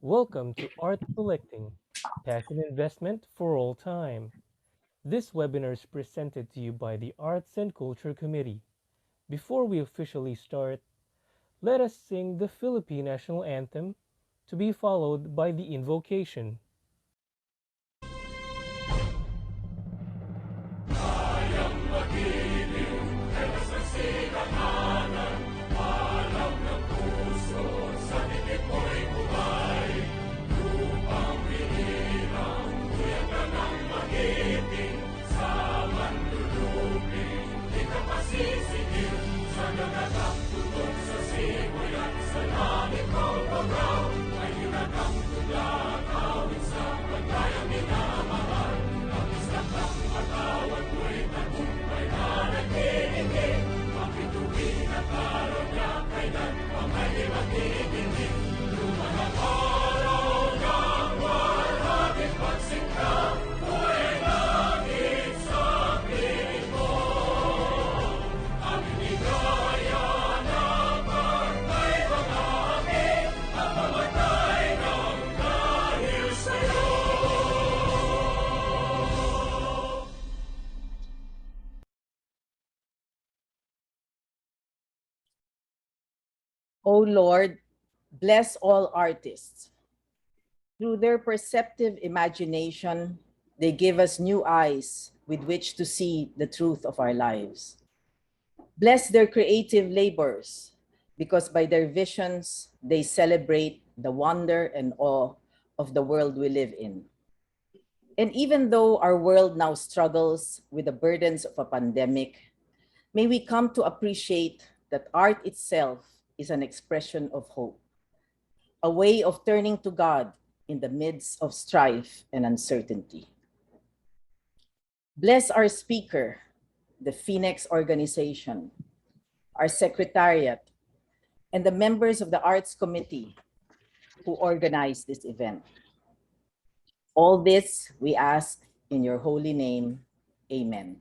Welcome to Art Collecting, Passion Investment for All Time. This webinar is presented to you by the Arts and Culture Committee. Before we officially start, let us sing the Philippine National Anthem, to be followed by the invocation. O Lord, bless all artists. Through their perceptive imagination, they give us new eyes with which to see the truth of our lives. Bless their creative labors, because by their visions, they celebrate the wonder and awe of the world we live in. And even though our world now struggles with the burdens of a pandemic, may we come to appreciate that art itself is an expression of hope, a way of turning to God in the midst of strife and uncertainty. Bless our speaker, the Phoenix organization, our secretariat, and the members of the Arts Committee who organized this event. All this we ask in your holy name. Amen.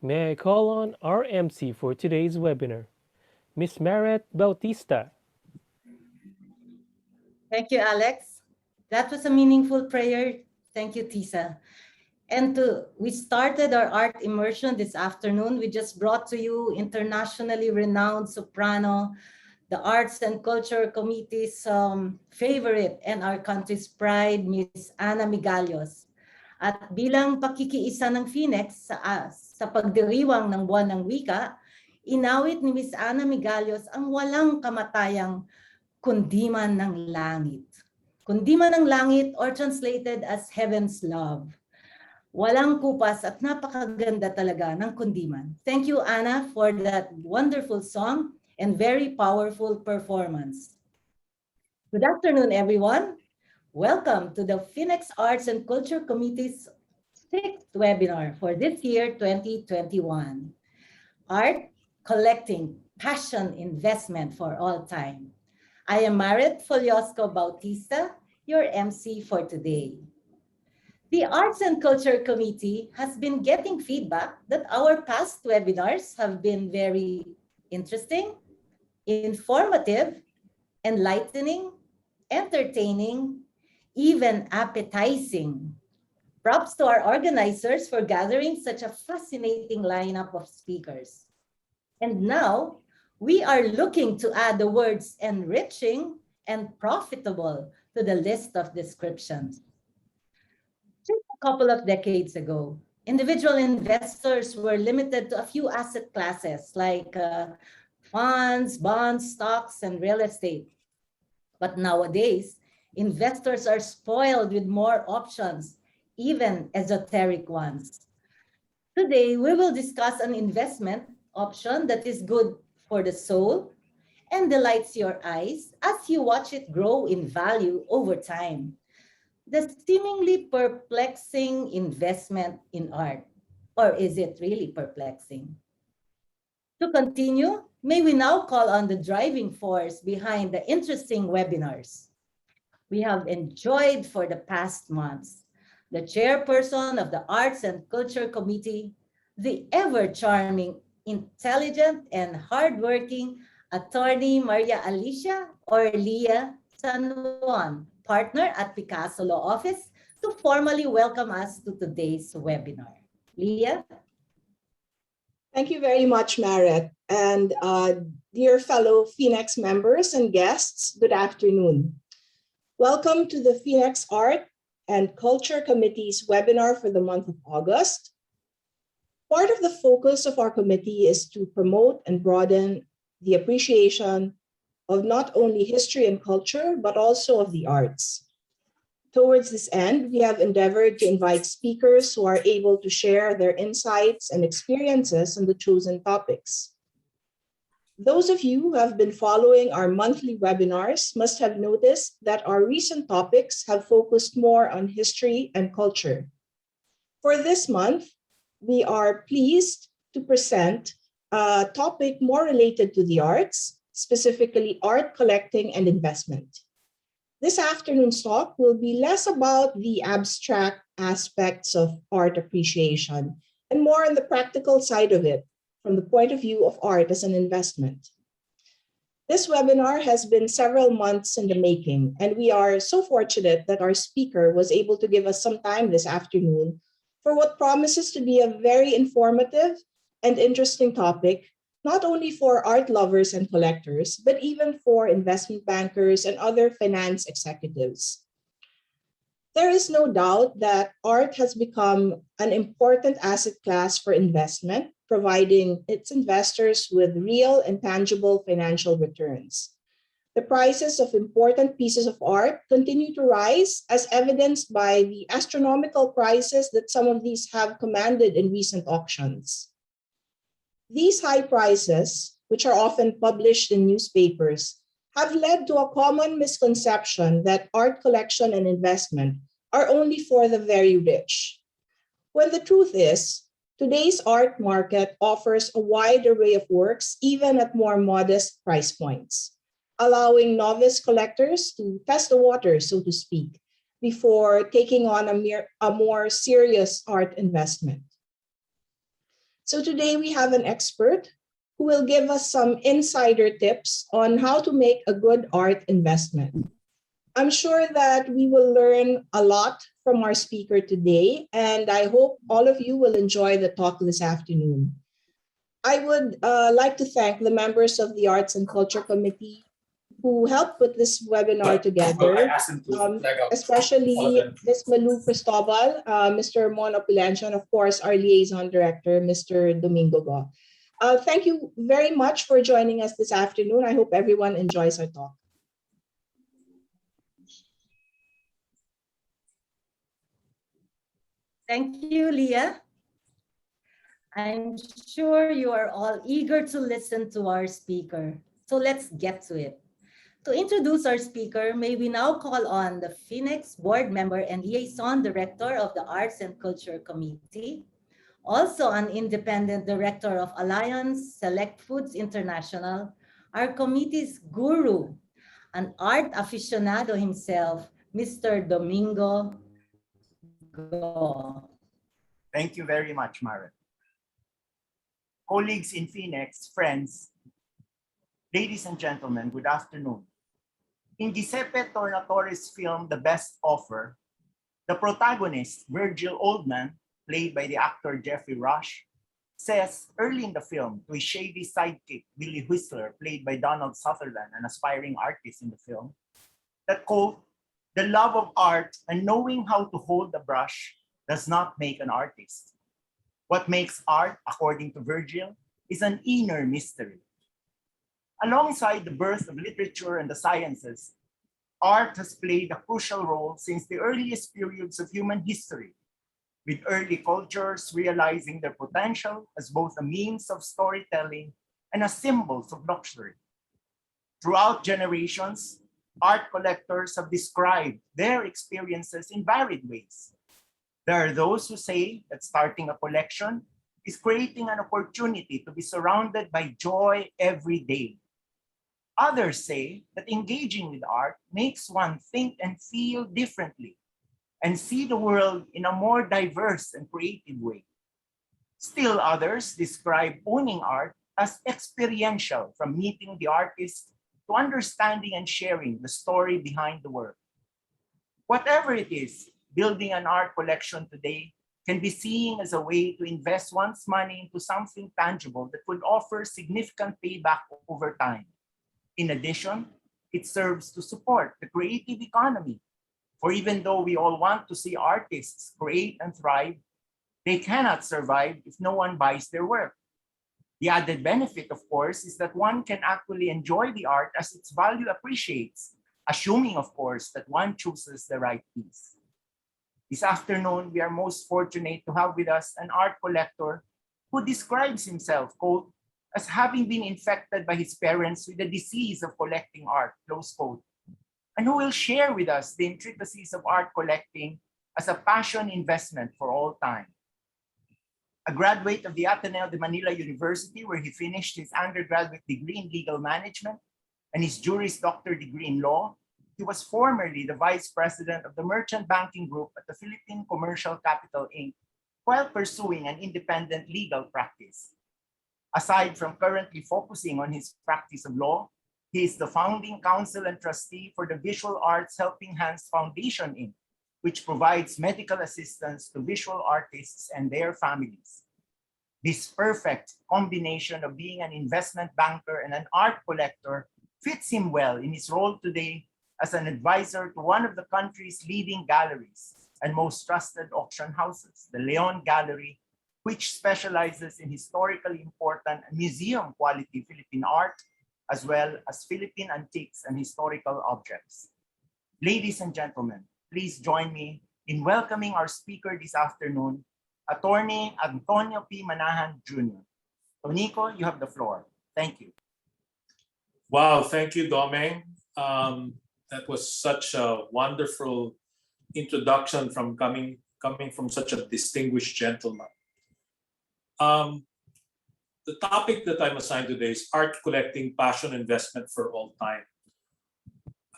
May I call on our MC for today's webinar, Miss Maret Bautista. Thank you, Alex. That was a meaningful prayer. Thank you, Tisa. We started our art immersion this afternoon. We just brought to you internationally renowned soprano, the Arts and Culture Committee's favorite and our country's pride, Miss Ana Migallos. At bilang pakikiisa ng Phoenix sa pagdiriwang ng Buwan ng Wika, inawit ni Miss Ana Migallos ang walang kamatayang kundiman ng langit. Kundiman ng langit, or translated as Heaven's Love. Walang kupas at napakaganda talaga ng kundiman. Thank you, Ana, for that wonderful song and very powerful performance. Good afternoon, everyone. Welcome to the Phoenix Arts and Culture Committee's 6th webinar for this year, 2021. Art, Collecting, Passion, Investment for All Time. I am Maret Foliosco Bautista, your MC for today. The Arts and Culture Committee has been getting feedback that our past webinars have been very interesting, informative, enlightening, entertaining, even appetizing. Props to our organizers for gathering such a fascinating lineup of speakers. And now, we are looking to add the words enriching and profitable to the list of descriptions. Just a couple of decades ago, individual investors were limited to a few asset classes like funds, bonds, stocks, and real estate. But nowadays, investors are spoiled with more options, even esoteric ones. Today, we will discuss an investment option that is good for the soul and delights your eyes as you watch it grow in value over time. The seemingly perplexing investment in art. Or is it really perplexing? To continue, may we now call on the driving force behind the interesting webinars we have enjoyed for the past months. The chairperson of the Arts and Culture Committee, the ever-charming, intelligent, and hardworking Attorney Maria Alicia or Leah San Juan, partner at Picasso Law Office, to formally welcome us to today's webinar. Leah? Thank you very much, Maret. And dear fellow Phoenix members and guests, good afternoon. Welcome to the Phoenix Art and Culture Committee's webinar for the month of August. Part of the focus of our committee is to promote and broaden the appreciation of not only history and culture, but also of the arts. Towards this end, we have endeavored to invite speakers who are able to share their insights and experiences on the chosen topics. Those of you who have been following our monthly webinars must have noticed that our recent topics have focused more on history and culture. For this month, we are pleased to present a topic more related to the arts, specifically art collecting and investment. This afternoon's talk will be less about the abstract aspects of art appreciation and more on the practical side of it from the point of view of art as an investment. This webinar has been several months in the making, and we are so fortunate that our speaker was able to give us some time this afternoon for what promises to be a very informative and interesting topic, not only for art lovers and collectors, but even for investment bankers and other finance executives. There is no doubt that art has become an important asset class for investment, providing its investors with real and tangible financial returns. The prices of important pieces of art continue to rise, as evidenced by the astronomical prices that some of these have commanded in recent auctions. These high prices, which are often published in newspapers, have led to a common misconception that art collection and investment are only for the very rich. When the truth is, today's art market offers a wide array of works, even at more modest price points, allowing novice collectors to test the waters, so to speak, before taking on a more serious art investment. So today we have an expert who will give us some insider tips on how to make a good art investment. I'm sure that we will learn a lot from our speaker today, and I hope all of you will enjoy the talk this afternoon. I would like to thank the members of the Arts and Culture Committee who helped put this webinar together, especially Ms. Malu Cristobal, Mr. Mon Opilencio, and of course, our liaison director, Mr. Domingo Go. Thank you very much for joining us this afternoon. I hope everyone enjoys our talk. Thank you, Leah. I'm sure you are all eager to listen to our speaker. So let's get to it. To introduce our speaker, may we now call on the Phoenix board member and liaison director of the Arts and Culture Committee, also an independent director of Alliance Select Foods International, our committee's guru, an art aficionado himself, Mr. Domingo Go. Thank you very much, Mara. Colleagues in Phoenix, friends, ladies and gentlemen, good afternoon. In Giuseppe Tornatore's film, The Best Offer, the protagonist, Virgil Oldman, played by the actor Jeffrey Rush, says early in the film to his shady sidekick, Billy Whistler, played by Donald Sutherland, an aspiring artist in the film, that, quote, "The love of art and knowing how to hold the brush does not make an artist. What makes art, according to Virgil, is an inner mystery." Alongside the birth of literature and the sciences, art has played a crucial role since the earliest periods of human history, with early cultures realizing their potential as both a means of storytelling and as symbols of luxury. Throughout generations, art collectors have described their experiences in varied ways. There are those who say that starting a collection is creating an opportunity to be surrounded by joy every day. Others say that engaging with art makes one think and feel differently and see the world in a more diverse and creative way. Still others describe owning art as experiential, from meeting the artist to understanding and sharing the story behind the work. Whatever it is, building an art collection today can be seen as a way to invest one's money into something tangible that could offer significant payback over time. In addition, it serves to support the creative economy. For even though we all want to see artists create and thrive, they cannot survive if no one buys their work. The added benefit, of course, is that one can actually enjoy the art as its value appreciates, assuming, of course, that one chooses the right piece. This afternoon, we are most fortunate to have with us an art collector who describes himself, quote, as having been infected by his parents with the disease of collecting art, close quote, and who will share with us the intricacies of art collecting as a passion investment for all time. A graduate of the Ateneo de Manila University, where he finished his undergraduate degree in legal management and his Juris Doctor degree in law, he was formerly the vice president of the merchant banking group at the Philippine Commercial Capital, Inc., while pursuing an independent legal practice. Aside from currently focusing on his practice of law, he is the founding counsel and trustee for the Visual Arts Helping Hands Foundation, Inc., which provides medical assistance to visual artists and their families. This perfect combination of being an investment banker and an art collector fits him well in his role today as an advisor to one of the country's leading galleries and most trusted auction houses, the Leon Gallery, which specializes in historically important museum quality Philippine art, as well as Philippine antiques and historical objects. Ladies and gentlemen, please join me in welcoming our speaker this afternoon, Attorney Antonio P. Manahan, Jr. Tonico, you have the floor. Thank you. Wow, thank you, Domeng. That was such a wonderful introduction from coming from such a distinguished gentleman. The topic that I'm assigned today is art collecting, passion investment for all time.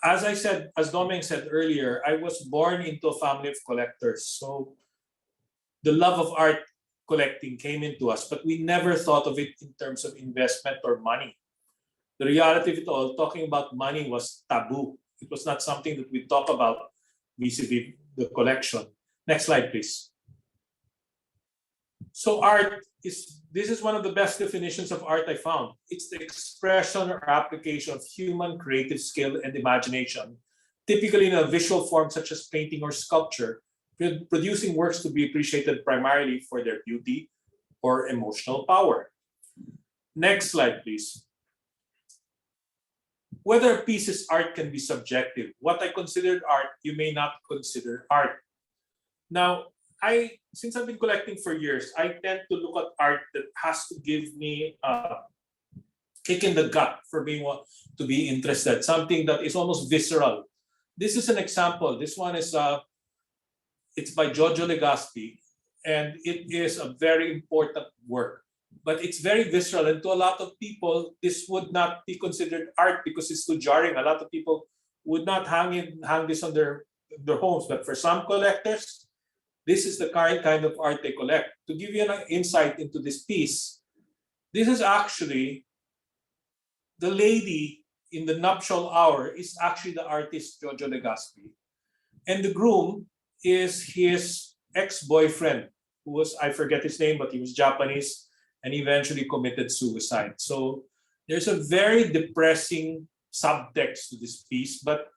As I said, as Domeng said earlier, I was born into a family of collectors. So the love of art collecting came into us, but we never thought of it in terms of investment or money. The reality of it all, talking about money was taboo. It was not something that we talk about vis-a-vis the collection. Next slide, please. So this is one of the best definitions of art I found. It's the expression or application of human creative skill and imagination, typically in a visual form such as painting or sculpture, producing works to be appreciated primarily for their beauty or emotional power. Next slide, please. Whether a piece is art can be subjective. What I considered art, you may not consider art. Now, since I've been collecting for years, I tend to look at art that has to give me a kick in the gut for being to be interested, something that is almost visceral. This is an example. This one is it's by Giorgio Legaspi, and it is a very important work. But it's very visceral, and to a lot of people, this would not be considered art because it's too jarring. A lot of people would not hang this on their homes. But for some collectors, this is the kind of art they collect. To give you an insight into this piece, this is actually the lady in the nuptial hour is actually the artist Giorgio Legaspi, and the groom is his ex-boyfriend, who was, I forget his name, but he was Japanese, and eventually committed suicide. So there's a very depressing subtext to this piece, but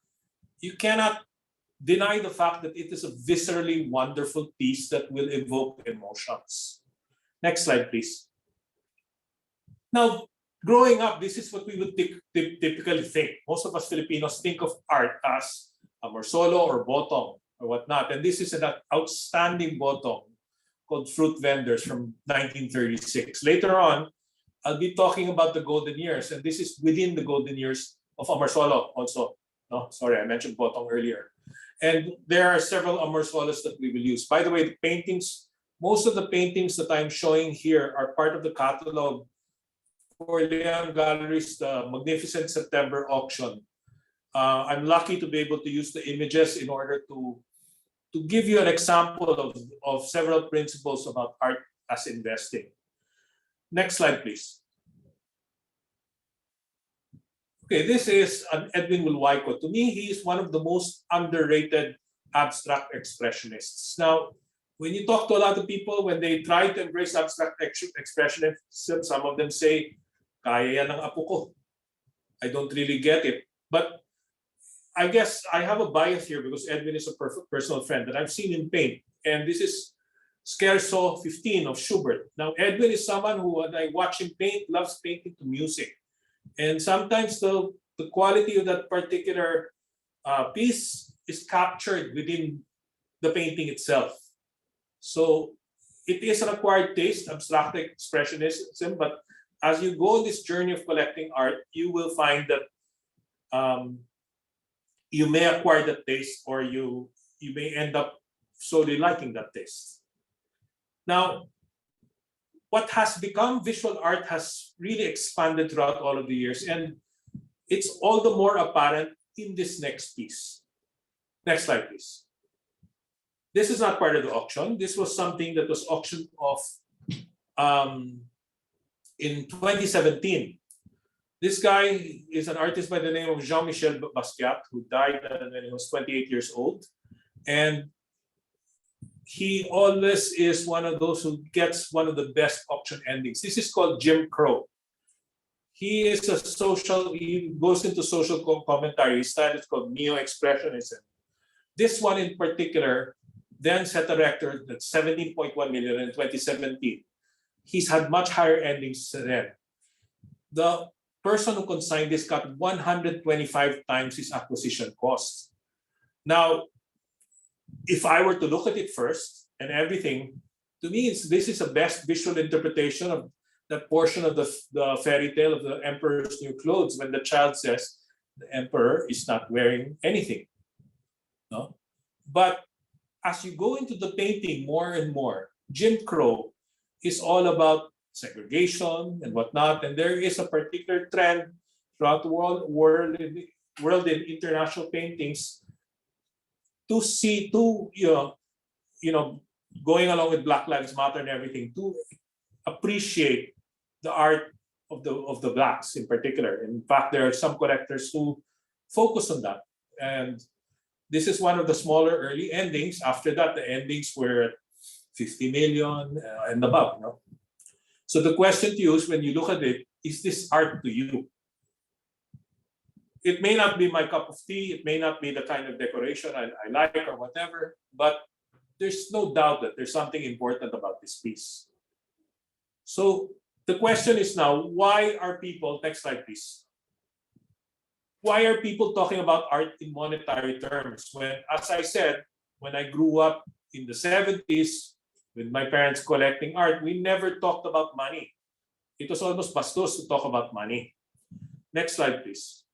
you cannot deny the fact that it is a viscerally wonderful piece that will evoke emotions. Next slide, please. Now, growing up, this is what we would typically think. Most of us Filipinos think of art as a morsolo or botong or whatnot. And this is an outstanding botong called Fruit Vendors from 1936. Later on, I'll be talking about the golden years, and this is within the golden years of Amorsolo also. No, sorry, I mentioned botong earlier. And there are several Amorsolos that we will use. By the way, the paintings, most of the paintings that I'm showing here are part of the catalog for Leon Gallery's Magnificent September auction. I'm lucky to be able to use the images in order to give you an example of several principles about art as investing. Next slide, please. Okay, this is an Edwin Wilwyko. To me, he is one of the most underrated abstract expressionists. Now, when you talk to a lot of people, when they try to embrace abstract expressionism, some of them say, kaya yan ng apo ko. I don't really get it. But I guess I have a bias here because Edwin is a personal friend that I've seen him paint. And this is Scherzo 15 of Schubert. Now, Edwin is someone who, when I watch him paint, loves painting to music. And sometimes the quality of that particular piece is captured within the painting itself. So it is an acquired taste, abstract expressionism, but as you go on this journey of collecting art, you will find that you may acquire that taste, or you may end up solely liking that taste. Now, what has become visual art has really expanded throughout all of the years, and it's all the more apparent in this next piece. Next slide, please. This is not part of the auction. This was something that was auctioned off in 2017. This guy is an artist by the name of Jean-Michel Basquiat, who died when he was 28 years old. And he always is one of those who gets one of the best auction endings. This is called Jim Crow. He goes into social commentary. His style is called neo-expressionism. This one in particular then set a record at 17.1 million in 2017. He's had much higher endings then. The person who consigned this got 125 times his acquisition cost. Now, if I were to look at it first and everything, to me, this is the best visual interpretation of that portion of the fairy tale of the emperor's new clothes, when the child says the emperor is not wearing anything. No? But as you go into the painting more and more, Jim Crow is all about segregation and whatnot, and there is a particular trend throughout the world in international paintings to going along with Black Lives Matter and everything, to appreciate the art of the blacks in particular. In fact, there are some collectors who focus on that. And this is one of the smaller early endings. After that, the endings were at 50 million and above. So the question to you is, when you look at it, is this art to you? It may not be my cup of tea. It may not be the kind of decoration I like or whatever, but there's no doubt that there's something important about this piece. So the question is now, why are people, next slide please, why are people talking about art in monetary terms? When, as I said, when I grew up in the 70s with my parents collecting art, we never talked about money. It was almost bastos to talk about money. Next slide please.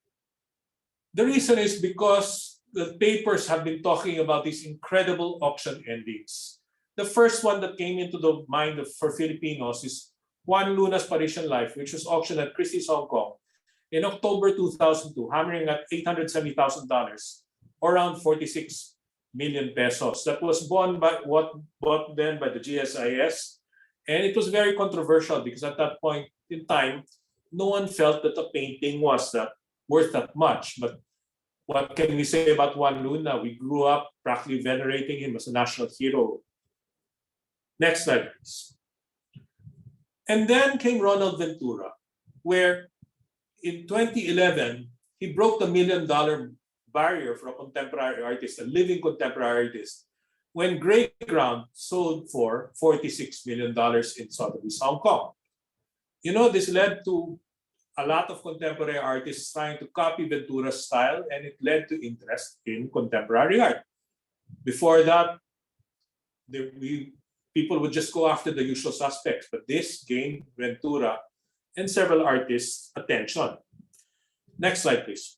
The reason is because the papers have been talking about these incredible auction endings. The first one that came into the mind for Filipinos is Juan Luna's Parisian Life, which was auctioned at Christie's Hong Kong in October 2002, hammering at $870,000, or around 46 million pesos. That was bought then by the GSIS, and it was very controversial because at that point in time, no one felt that the painting was worth that much. But what can we say about Juan Luna? We grew up practically venerating him as a national hero. Next slide, please. And then came Ronald Ventura, where in 2011, he broke the $1 million barrier for a contemporary artist, a living contemporary artist, when Grey Ground sold for $46 million in Sotheby's, Hong Kong. This led to a lot of contemporary artists trying to copy Ventura's style, and it led to interest in contemporary art. Before that, people would just go after the usual suspects, but this gained Ventura and several artists' attention. Next slide, please.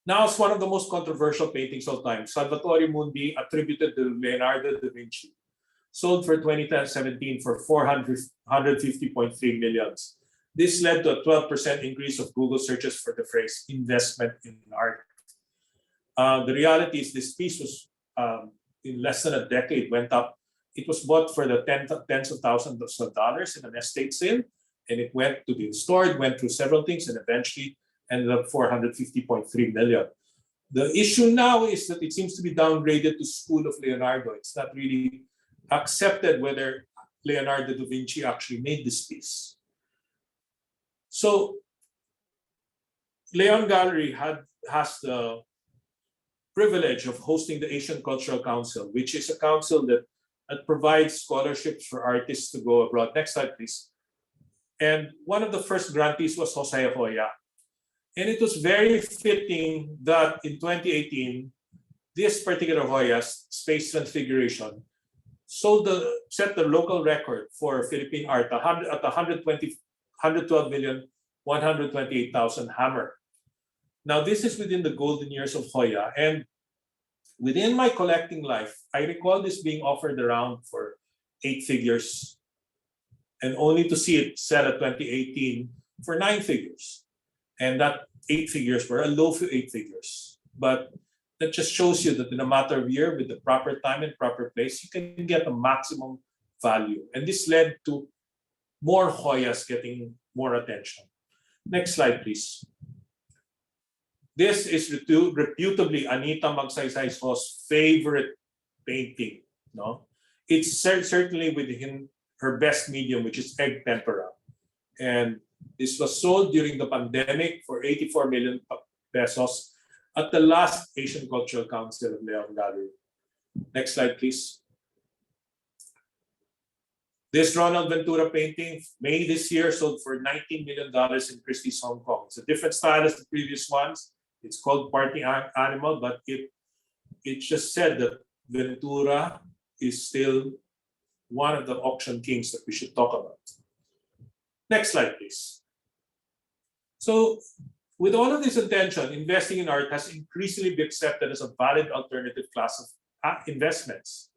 Now it's one of the most controversial paintings of time, Salvatore Mundi, attributed to Leonardo da Vinci, sold for 2017 for 450.3 million. This led to a 12% increase of Google searches for the phrase investment in art. The reality is this piece was, in less than a decade, went up. It was bought for the tens of thousands of dollars in an estate sale, and it went to be restored, went through several things, and eventually ended up 450.3 million. The issue now is that it seems to be downgraded to School of Leonardo. It's not really accepted whether Leonardo da Vinci actually made this piece. So Leon Gallery has the privilege of hosting the Asian Cultural Council, which is a council that provides scholarships for artists to go abroad. Next slide, please. And one of the first grantees was Jose Hoya. And it was very fitting that in 2018, this particular Hoya's space transfiguration set the local record for Philippine art at 112,128,000 hammer. Now, this is within the golden years of Hoya. And within my collecting life, I recall this being offered around for 8 figures, and only to see it sell at 2018 for 9 figures. And that 8 figures were a low 8 figures. But that just shows you that in a matter of a year, with the proper time and proper place, you can get a maximum value. And this led to more Hoyas getting more attention. Next slide, please. This is reputably Anita Magsaysay's favorite painting. No? It's certainly within her best medium, which is egg tempera. And this was sold during the pandemic for 84 million pesos at the last Asian Cultural Council of Leon Gallery. Next slide, please. This Ronald Ventura painting, May this year, sold for $19 million in Christie's Hong Kong. It's a different style as the previous ones. It's called Party Animal, but it just said that Ventura is still one of the auction kings that we should talk about. Next slide, please. So, with all of this attention, investing in art has increasingly been accepted as a valid alternative class of investments.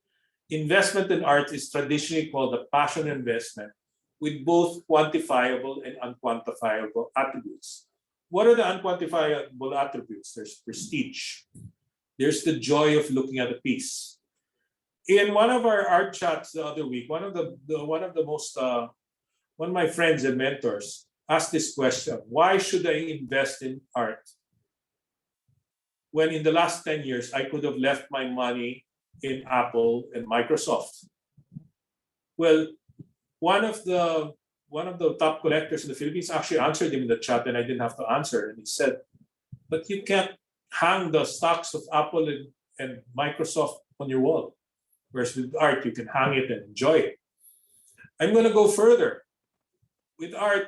Investment in art is traditionally called a passion investment with both quantifiable and unquantifiable attributes. What are the unquantifiable attributes? There's prestige. There's the joy of looking at a piece. In one of our art chats the other week, one of the most one of my friends and mentors asked this question: why should I invest in art when in the last 10 years I could have left my money in Apple and Microsoft? Well, one of the top collectors in the Philippines actually answered him in the chat, and I didn't have to answer. And he said, "But you can't hang the stocks of Apple and Microsoft on your wall. Whereas with art, you can hang it and enjoy it." I'm going to go further. With art,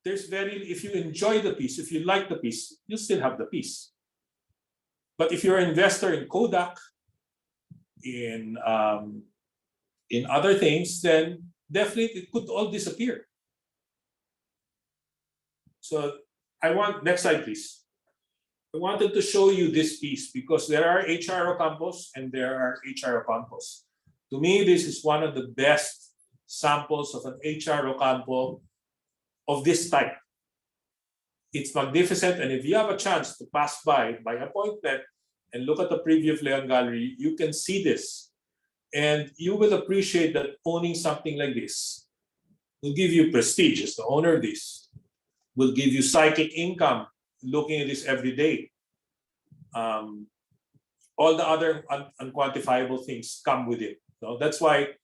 if you enjoy the piece, if you like the piece, you still have the piece. But if you're an investor in Kodak, in other things, then definitely it could all disappear. So next slide, please. I wanted to show you this piece because there are HR Ocampos and there are HR Ocampos. To me, this is one of the best samples of an HR Ocampo of this type. It's magnificent, and if you have a chance to pass by appointment and look at the preview of Leon Gallery, you can see this. And you will appreciate that owning something like this will give you prestige as the owner of this, will give you psychic income looking at this every day. All the other unquantifiable things come with it. So that's why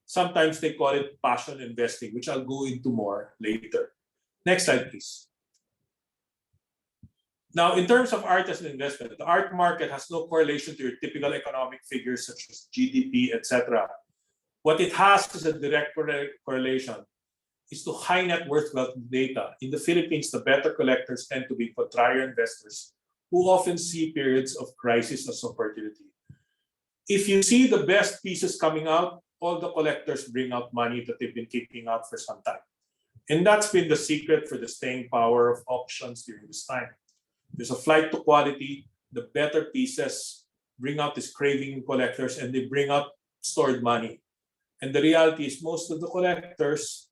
sometimes they call it passion investing, which I'll go into more later. Next slide, please. Now, in terms of art as an investment, the art market has no correlation to your typical economic figures such as GDP, etc. What it has is a direct correlation is to high net worth wealth data. In the Philippines, the better collectors tend to be contrarian investors who often see periods of crisis as opportunity. If you see the best pieces coming out, all the collectors bring out money that they've been keeping out for some time. And that's been the secret for the staying power of auctions during this time. There's a flight to quality. The better pieces bring out this craving in collectors, and they bring out stored money. And the reality is most of the collectors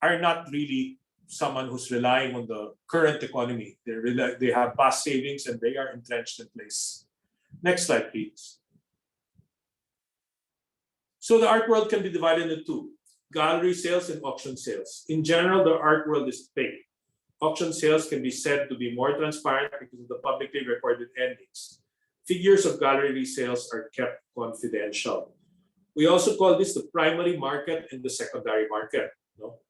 are not really someone who's relying on the current economy. They have past savings and they are entrenched in place. Next slide, please. So the art world can be divided into two: gallery sales and auction sales. In general, the art world is opaque. Auction sales can be said to be more transparent because of the publicly recorded endings. Figures of gallery resales are kept confidential. We also call this the primary market and the secondary market. No?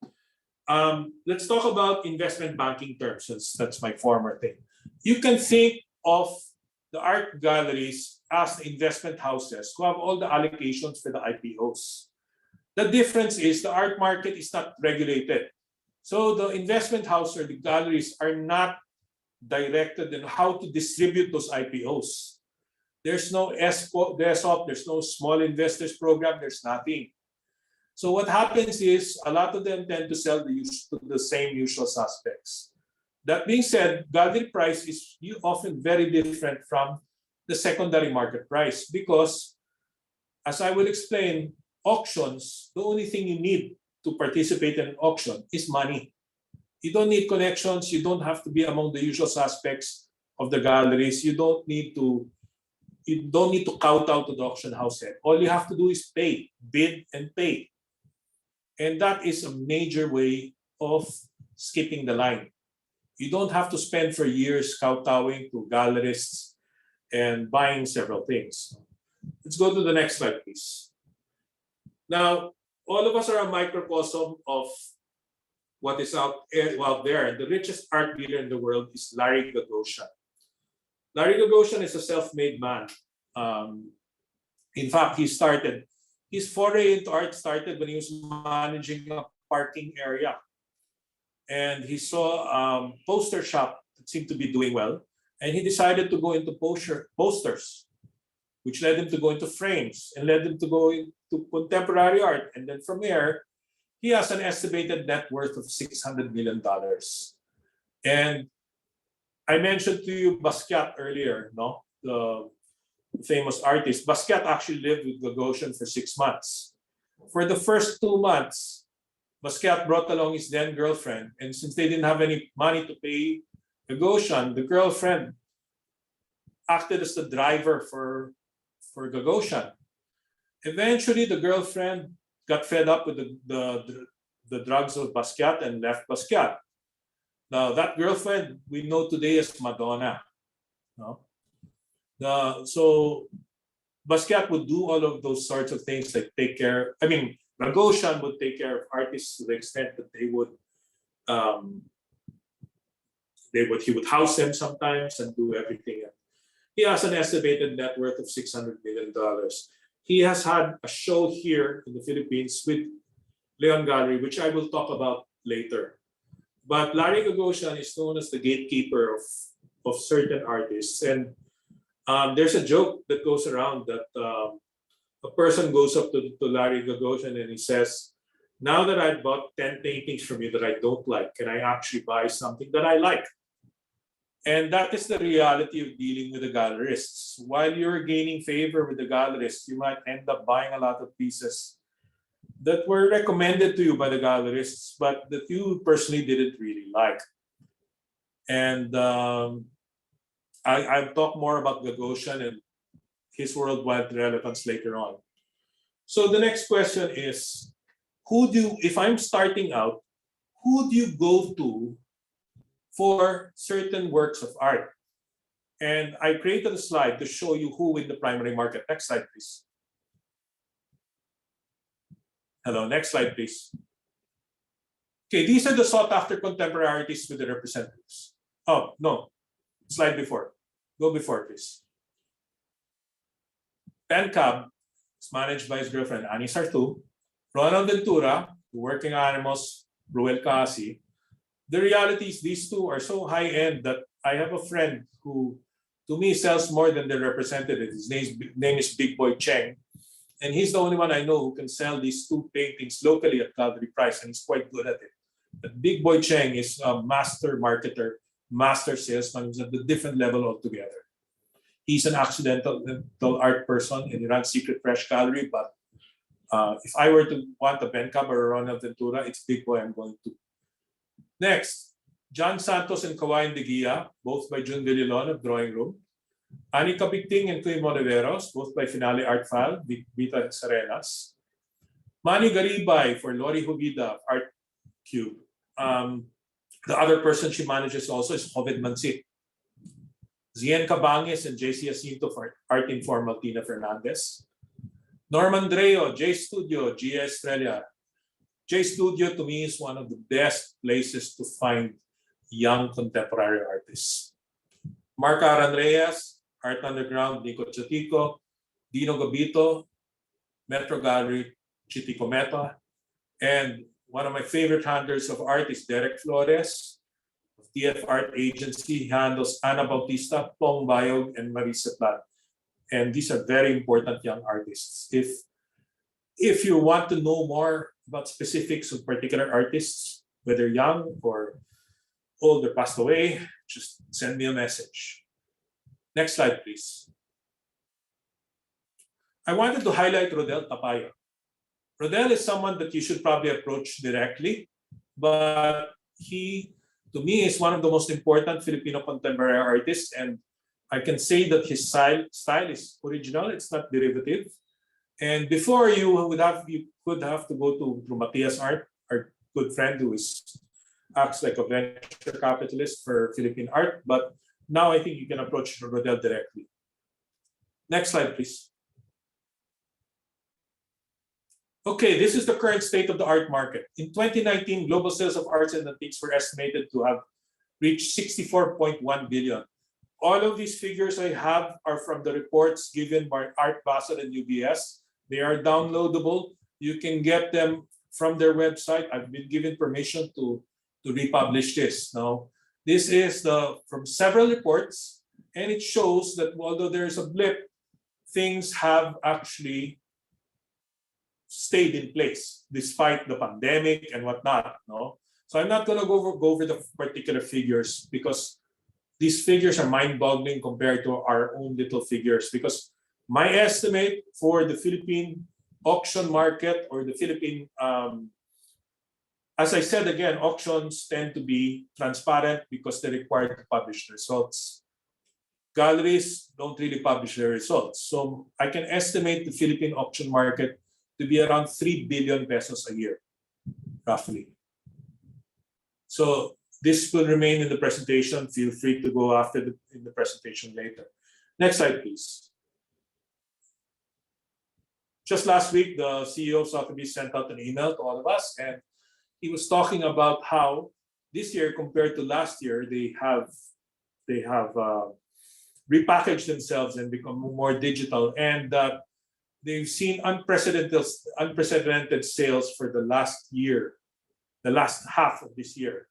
Let's talk about investment banking terms, since that's my former thing. You can think of the art galleries as investment houses who have all the allocations for the IPOs. The difference is the art market is not regulated. So the investment house or the galleries are not directed in how to distribute those IPOs. There's no ESOP, there's no small investors program, there's nothing. So what happens is a lot of them tend to sell to the same usual suspects. That being said, gallery price is often very different from the secondary market price because, as I will explain, auctions, the only thing you need to participate in an auction is money. You don't need connections. You don't have to be among the usual suspects of the galleries. You don't need to kowtow to the auction house head. All you have to do is pay, bid and pay. And that is a major way of skipping the line. You don't have to spend for years kowtowing to gallerists and buying several things. Let's go to the next slide, please. Now, all of us are a microcosm of what is out there. The richest art dealer in the world is Larry Gagosian. Larry Gagosian is a self-made man. In fact, his foray into art started when he was managing a parking area. And he saw a poster shop that seemed to be doing well. And he decided to go into posters, which led him to go into frames and led him to go into contemporary art. And then from there, he has an estimated net worth of $600 million. And I mentioned to you Basquiat earlier, no? The famous artist. Basquiat actually lived with Gagosian for 6 months. For the first 2 months, Basquiat brought along his then girlfriend, and since they didn't have any money to pay Gagosian, the girlfriend acted as the driver for Gagosian. Eventually, the girlfriend got fed up with the drugs of Basquiat and left Basquiat. Now, that girlfriend we know today as Madonna. No? So Basquiat would do all of those sorts of things, like take care. I mean, Gagosian would take care of artists to the extent that he would house them sometimes and do everything. He has an estimated net worth of $600 million. He has had a show here in the Philippines with Leon Gallery, which I will talk about later. But Larry Gagosian is known as the gatekeeper of certain artists. And there's a joke that goes around that a person goes up to Larry Gagosian and he says, now that I've bought 10 paintings from you that I don't like, can I actually buy something that I like? And that is the reality of dealing with the gallerists. While you're gaining favor with the gallerists, you might end up buying a lot of pieces that were recommended to you by the gallerists, but that you personally didn't really like. And I'll talk more about Gagosian and his worldwide relevance later on. So the next question is, if I'm starting out, who do you go to for certain works of art? And I created a slide to show you who in the primary market. Next slide, please. Hello, next slide, please. Okay, these are the sought after contemporary artists with the representatives. Oh, no, slide before. Go before, please. Pencab is managed by his girlfriend, Annie Sartu. Ronald Ventura, Working Animals, Ruel Kasi. The reality is these two are so high-end that I have a friend who, to me, sells more than their representative. His name is Big Boy Cheng. And he's the only one I know who can sell these two paintings locally at gallery price, and he's quite good at it. But Big Boy Cheng is a master marketer, master salesman. He's at a different level altogether. He's an accidental art person and he runs Secret Fresh Gallery, but if I were to want a Pencab or a Ronald Ventura, it's Big Boy I'm going to. Next, John Santos and Kawain de Guia, both by Jun Villalon of Drawing Room. Ani Capicting and Tuy Moleveros, both by Finale Art File, Vita Serenas. Manny Garibay for Lori Hubida of Art Cube. The other person she manages also is Jovet Mansit. Zien Cabanges and JC Jacinto for Art Informal, Tina Fernandez. Norman Dreo, J Studio, Gia Estrella. J Studio to me is one of the best places to find young contemporary artists. Mark Aran Reyes, Art Underground, Nico Chatico, Dino Gabito, Metro Gallery, Chitico Meta, and one of my favorite handlers of art is Derek Flores of TF Art Agency. He handles Ana Bautista, Pong Bayog, and Marisa Plat. And these are very important young artists. If you want to know more about specifics of particular artists, whether young or old or passed away, just send me a message. Next slide, please. I wanted to highlight Rodel Tapaya. Rodel is someone that you should probably approach directly, but he, to me, is one of the most important Filipino contemporary artists, and I can say that his style is original, it's not derivative. And before you could have to go to Matias Art, our good friend who acts like a venture capitalist for Philippine art, but now I think you can approach Rodel directly. Next slide, please. Okay, this is the current state of the art market. In 2019, global sales of arts and antiques were estimated to have reached 64.1 billion. All of these figures I have are from the reports given by Art Basel and UBS. They are downloadable. You can get them from their website. I've been given permission to republish this. Now, this is from several reports, and it shows that although there is a blip, things have actually stayed in place despite the pandemic and whatnot. No, so I'm not going to go over the particular figures because these figures are mind-boggling compared to our own little figures. Because my estimate for the Philippine auction market or the Philippine, as I said again, auctions tend to be transparent because they're required to publish results. galleries don't really publish their results. So I can estimate the Philippine auction market to be around 3 billion pesos a year, roughly. So this will remain in the presentation. Feel free to go in the presentation later. Next slide, please. Just last week, the CEO of Sotheby's sent out an email to all of us, and he was talking about how this year compared to last year, they have repackaged themselves and become more digital, and they've seen unprecedented sales for the last year, the last half of this year.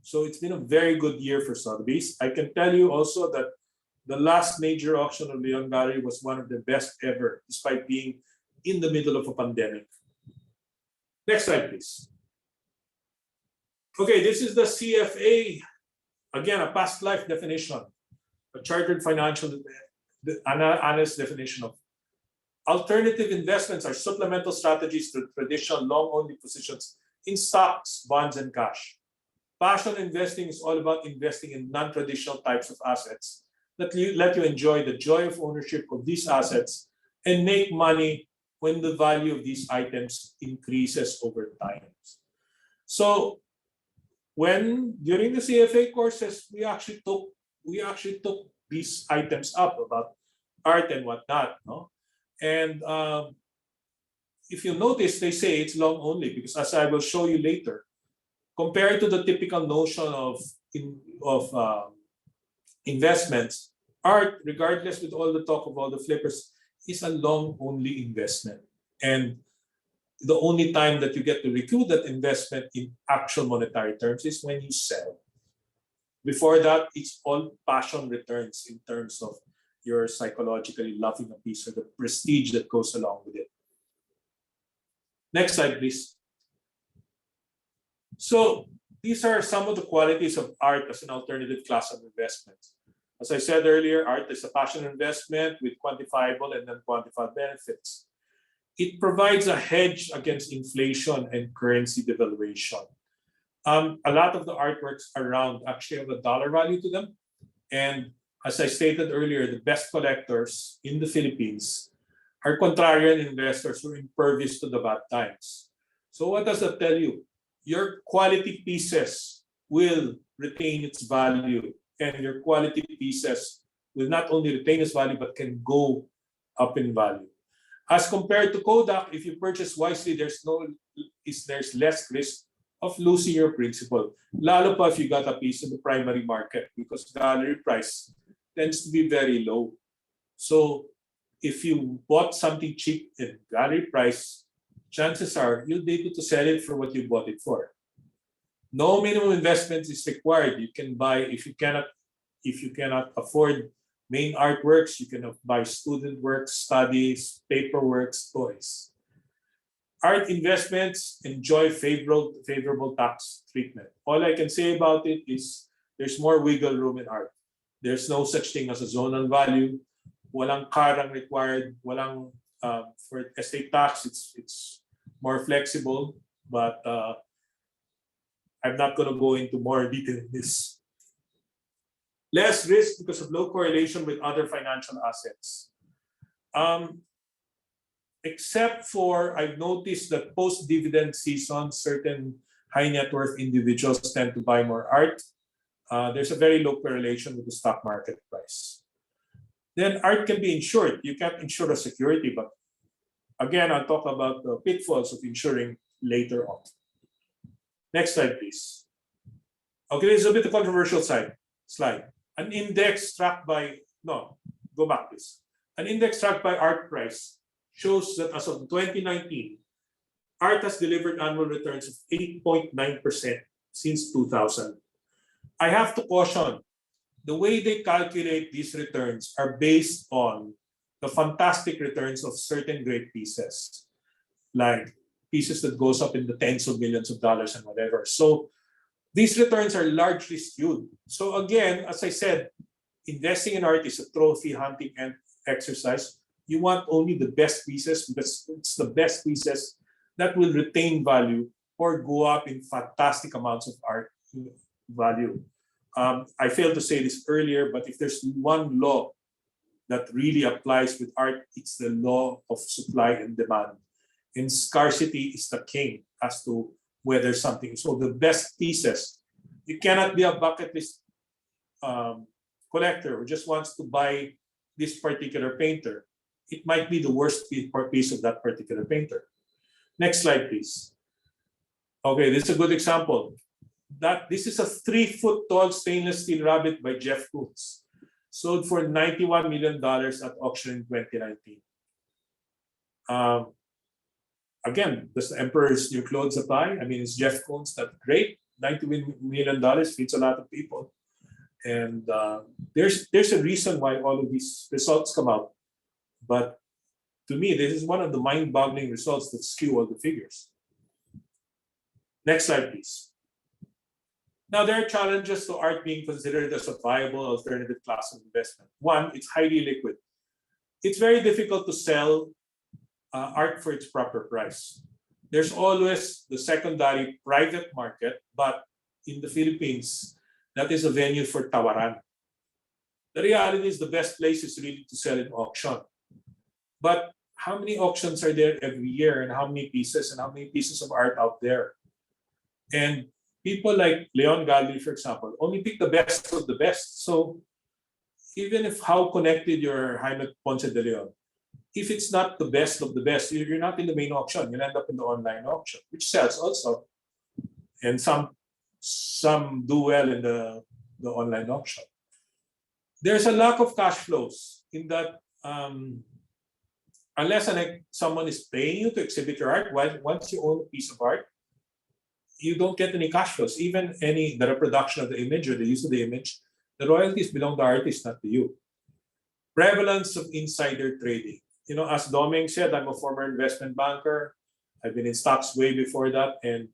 So it's been a very good year for Sotheby's. I can tell you also that the last major auction of Leon Gallery was one of the best ever, despite being in the middle of a pandemic. Next slide, please. Okay, this is the CFA. Again, a past life definition, a chartered financial analyst definition of alternative investments are supplemental strategies to traditional long-only positions in stocks, bonds, and cash. Passion investing is all about investing in non-traditional types of assets that let you enjoy the joy of ownership of these assets and make money when the value of these items increases over time. So during the CFA courses, we actually took these items up about art and whatnot, no? And if you notice, they say it's long only because, as I will show you later, compared to the typical notion of investments, art, regardless with all the talk of all the flippers, is a long only investment. And the only time that you get to recoup that investment in actual monetary terms is when you sell. Before that, it's all passion returns in terms of you're psychologically loving a piece or the prestige that goes along with it. Next slide, please. So these are some of the qualities of art as an alternative class of investment. As I said earlier, art is a passion investment with quantifiable and non-quantified benefits. It provides a hedge against inflation and currency devaluation. A lot of the artworks around actually have a dollar value to them. And as I stated earlier, the best collectors in the Philippines are contrarian investors who are impervious to the bad times. So what does that tell you? Your quality pieces will retain its value, and your quality pieces will not only retain its value, but can go up in value. As compared to Kodak, if you purchase wisely, there's less risk of losing your principal. Lalo pa if you got a piece in the primary market, because gallery price tends to be very low. So if you bought something cheap at gallery price, chances are you'll be able to sell it for what you bought it for. No minimum investment is required. You can buy, if you cannot afford main artworks, you can buy student works, studies, paperworks, toys. Art investments enjoy favorable tax treatment. All I can say about it is there's more wiggle room in art. There's no such thing as a zonal value. Walang karang required. Walang for estate tax. It's more flexible, but I'm not going to go into more detail in this. Less risk because of low correlation with other financial assets. Except for, I've noticed that post-dividend season, certain high net worth individuals tend to buy more art. There's a very low correlation with the stock market price. Then art can be insured. You can't insure a security, but again, I'll talk about the pitfalls of insuring later on. Next slide, please. Okay, this is a bit of a controversial slide. An index tracked by, no, go back please. An index tracked by art price shows that as of 2019, art has delivered annual returns of 8.9% since 2000. I have to caution, the way they calculate these returns are based on the fantastic returns of certain great pieces, like pieces that goes up in the tens of millions of dollars and whatever. So these returns are largely skewed. So again, as I said, investing in art is a trophy hunting exercise. You want only the best pieces because it's the best pieces that will retain value or go up in fantastic amounts of art value. I failed to say this earlier, but if there's one law that really applies with art, it's the law of supply and demand. And scarcity is the king as to whether something. So the best pieces, you cannot be a bucket list collector who just wants to buy this particular painter. It might be the worst piece of that particular painter. Next slide, please. Okay, this is a good example. This is a 3-foot tall stainless steel rabbit by Jeff Koons, sold for $91 million at auction in 2019. Again, does the Emperor's New Clothes apply? I mean, is Jeff Koons that great? $91 million feeds a lot of people. And there's a reason why all of these results come out. But to me, this is one of the mind-boggling results that skew all the figures. Next slide, please. Now, there are challenges to art being considered as a viable alternative class of investment. One, it's highly liquid. It's very difficult to sell art for its proper price. There's always the secondary private market, but in the Philippines, that is a venue for tawaran. The reality is the best place is really to sell in auction. But how many auctions are there every year, and how many pieces of art out there? And people like Leon Galdi, for example, only pick the best of the best. So even if how connected you're Jaime Ponce de Leon, if it's not the best of the best, you're not in the main auction. You'll end up in the online auction, which sells also. And some do well in the online auction. There's a lack of cash flows in that unless someone is paying you to exhibit your art, once you own a piece of art, you don't get any cash flows. Even the reproduction of the image or the use of the image, the royalties belong to the artist, not to you. Prevalence of insider trading. You know, as Doming said, I'm a former investment banker. I've been in stocks way before that. And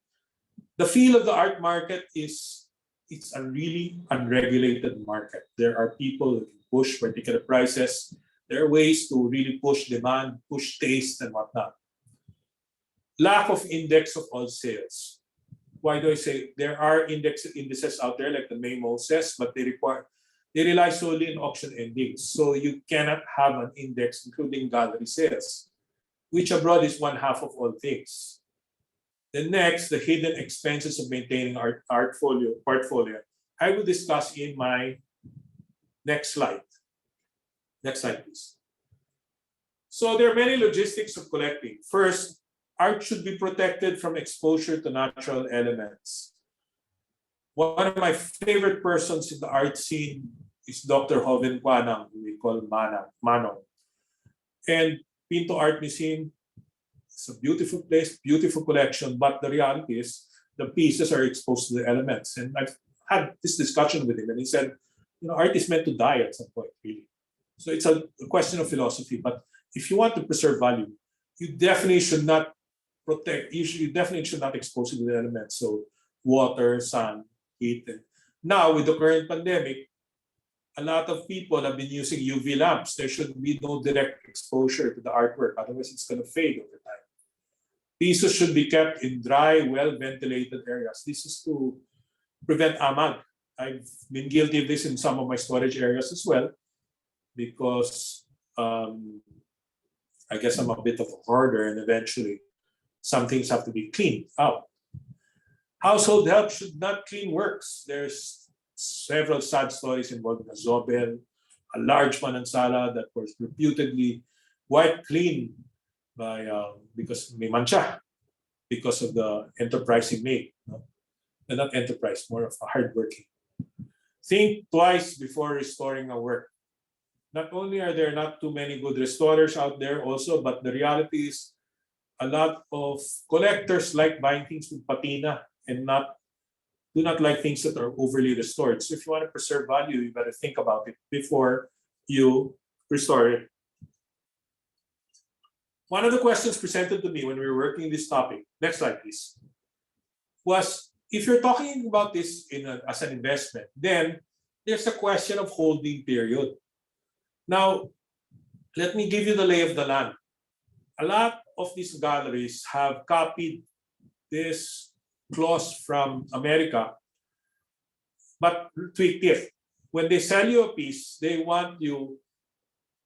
the feel of the art market is it's a really unregulated market. There are people who can push particular prices. There are ways to really push demand, push taste and whatnot. Lack of index of all sales. Why do I say there are indices out there like the Memo says, but they rely solely on auction endings. So you cannot have an index including gallery sales, which abroad is 1/2 of all things. The next, the hidden expenses of maintaining art portfolio. I will discuss in my next slide. Next slide, please. So there are many logistics of collecting. First, art should be protected from exposure to natural elements. One of my favorite persons in the art scene is Dr. Joven Quanang, who we call Manong. And Pinto Art Museum, it's a beautiful place, beautiful collection, but the reality is the pieces are exposed to the elements. And I've had this discussion with him, and he said, you know, art is meant to die at some point, really. So it's a question of philosophy. But if you want to preserve value, you definitely should not you definitely should not expose it to the elements. So water, sun, heat. And now with the current pandemic, a lot of people have been using UV lamps. There should be no direct exposure to the artwork. Otherwise, it's going to fade over time. Pieces should be kept in dry, well-ventilated areas. This is to prevent amag. I've been guilty of this in some of my storage areas as well, because I guess I'm a bit of a hoarder, and eventually some things have to be cleaned out. Household help should not clean works. There's several sad stories involving a Zobel, a large manansala that was reputedly wiped clean by because may mancha because of the enterprising maid. No? And not enterprise, more of a hardworking. Think twice before restoring a work. Not only are there not too many good restorers out there also, but the reality is a lot of collectors like buying things with patina and do not like things that are overly restored. So if you want to preserve value, you better think about it before you restore it. One of the questions presented to me when we were working this topic, next slide please, was if you're talking about this as an investment, then there's a question of holding period. Now, let me give you the lay of the land. A lot of these galleries have copied this clause from America but tweaked it. When they sell you a piece, they want you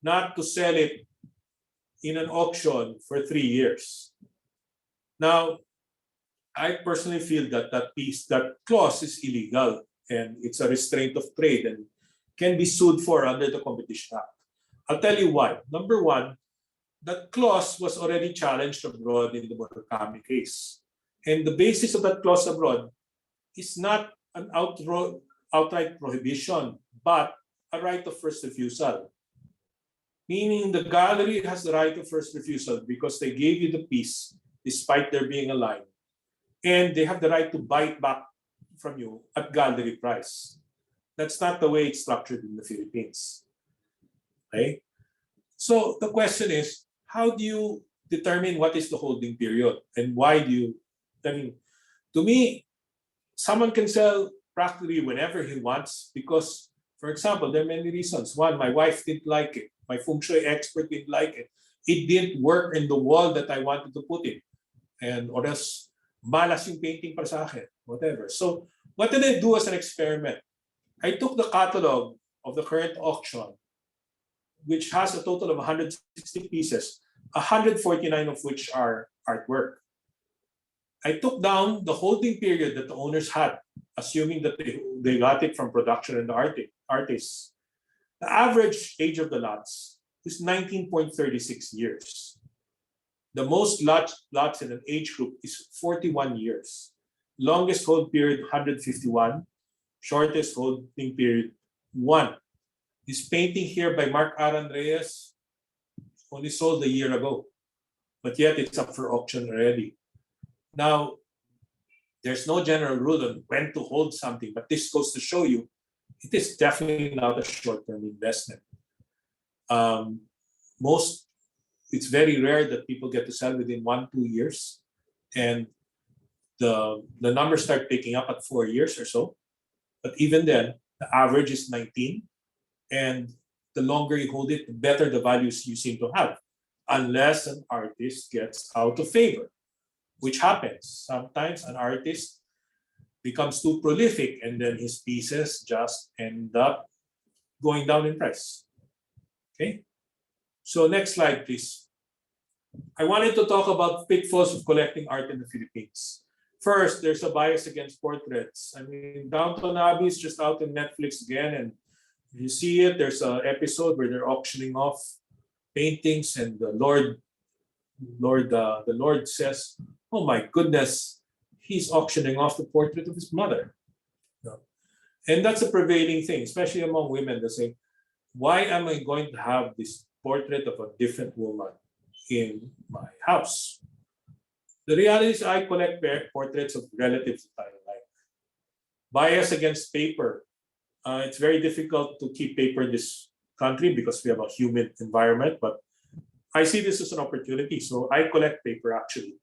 not to sell it in an auction for 3 years. Now, I personally feel that that clause is illegal and it's a restraint of trade and can be sued for under the Competition Act. I'll tell you why. Number one, that clause was already challenged abroad in the Murakami case. And the basis of that clause abroad is not an outright prohibition, but a right of first refusal. Meaning the gallery has the right of first refusal because they gave you the piece despite there being a line. And they have the right to buy it back from you at gallery price. That's not the way it's structured in the Philippines. Okay? So the question is, how do you determine what is the holding period? And why do you, I mean, to me, someone can sell practically whenever he wants because, for example, there are many reasons. One, my wife didn't like it. My feng shui expert didn't like it. It didn't work in the wall that I wanted to put it. And or else, malas yung painting para sa akin, whatever. So what did I do as an experiment? I took the catalog of the current auction, which has a total of 160 pieces, 149 of which are artwork. I took down the holding period that the owners had, assuming that they got it from production and the artists. The average age of the lots is 19.36 years. The most lots in an age group is 41 years. Longest hold period, 151. Shortest holding period, 1. This painting here by Mark Aran Reyes only sold a year ago, but yet it's up for auction already. Now, there's no general rule on when to hold something, but this goes to show you it is definitely not a short-term investment. It's very rare that people get to sell within 1-2 years, and the numbers start picking up at 4 years or so. But even then, the average is 19, and the longer you hold it, the better the values you seem to have, unless an artist gets out of favor, which happens. Sometimes an artist becomes too prolific and then his pieces just end up going down in price. Okay? So next slide, please. I wanted to talk about pitfalls of collecting art in the Philippines. First, there's a bias against portraits. I mean, Downton Abbey is just out on Netflix again, and you see it, there's an episode where they're auctioning off paintings, and the Lord says, "Oh my goodness, he's auctioning off the portrait of his mother." And that's a prevailing thing, especially among women. They say, "Why am I going to have this portrait of a different woman in my house?" The reality is I collect portraits of relatives that I like. Bias against paper. It's very difficult to keep paper in this country because we have a humid environment, but I see this as an opportunity. So I collect paper actually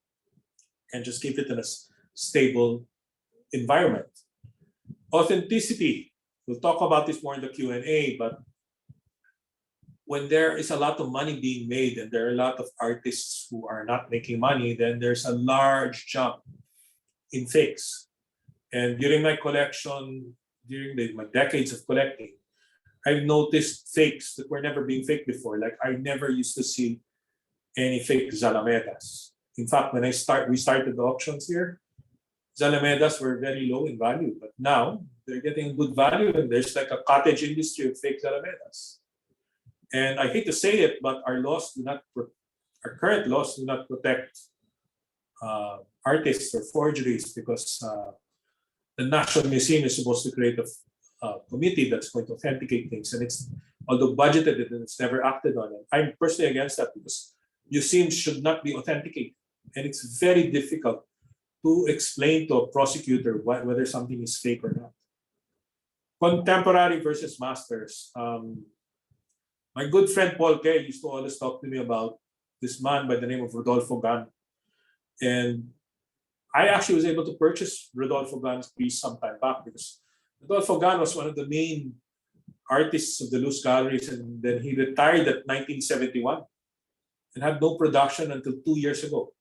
and just keep it in a stable environment. Authenticity. We'll talk about this more in the Q&A, but when there is a lot of money being made and there are a lot of artists who are not making money, then there's a large jump in fakes. And during my collection, during my decades of collecting, I've noticed fakes that were never being faked before. Like I never used to see any fake Zalamedas. In fact, when we started the auctions here, Zalamedas were very low in value, but now they're getting good value and there's like a cottage industry of fake Zalamedas. And I hate to say it, but our current laws do not protect artists or forgeries because the National Museum is supposed to create a committee that's going to authenticate things, and although budgeted, it's never acted on it. I'm personally against that because museums should not be authenticated, and it's very difficult to explain to a prosecutor whether something is fake or not. Contemporary versus masters. My good friend Paul Kay used to always talk to me about this man by the name of Rodolfo Gan. And I actually was able to purchase Rodolfo Gan's piece some time back because Rodolfo Gan was one of the main artists of the Luz Galleries, and then he retired at 1971 and had no production until 2 years ago.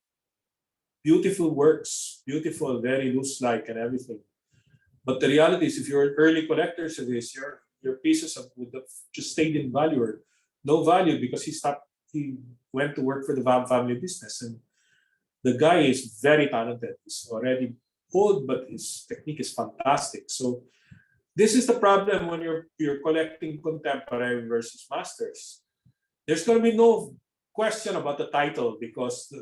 Beautiful works, beautiful, very Luz-like and everything. But the reality is, if you're an early collector of this, your pieces would have just stayed in value or no value because he went to work for the family business. And the guy is very talented. He's already old, but his technique is fantastic. So this is the problem when you're collecting contemporary versus masters. There's going to be no question about the title because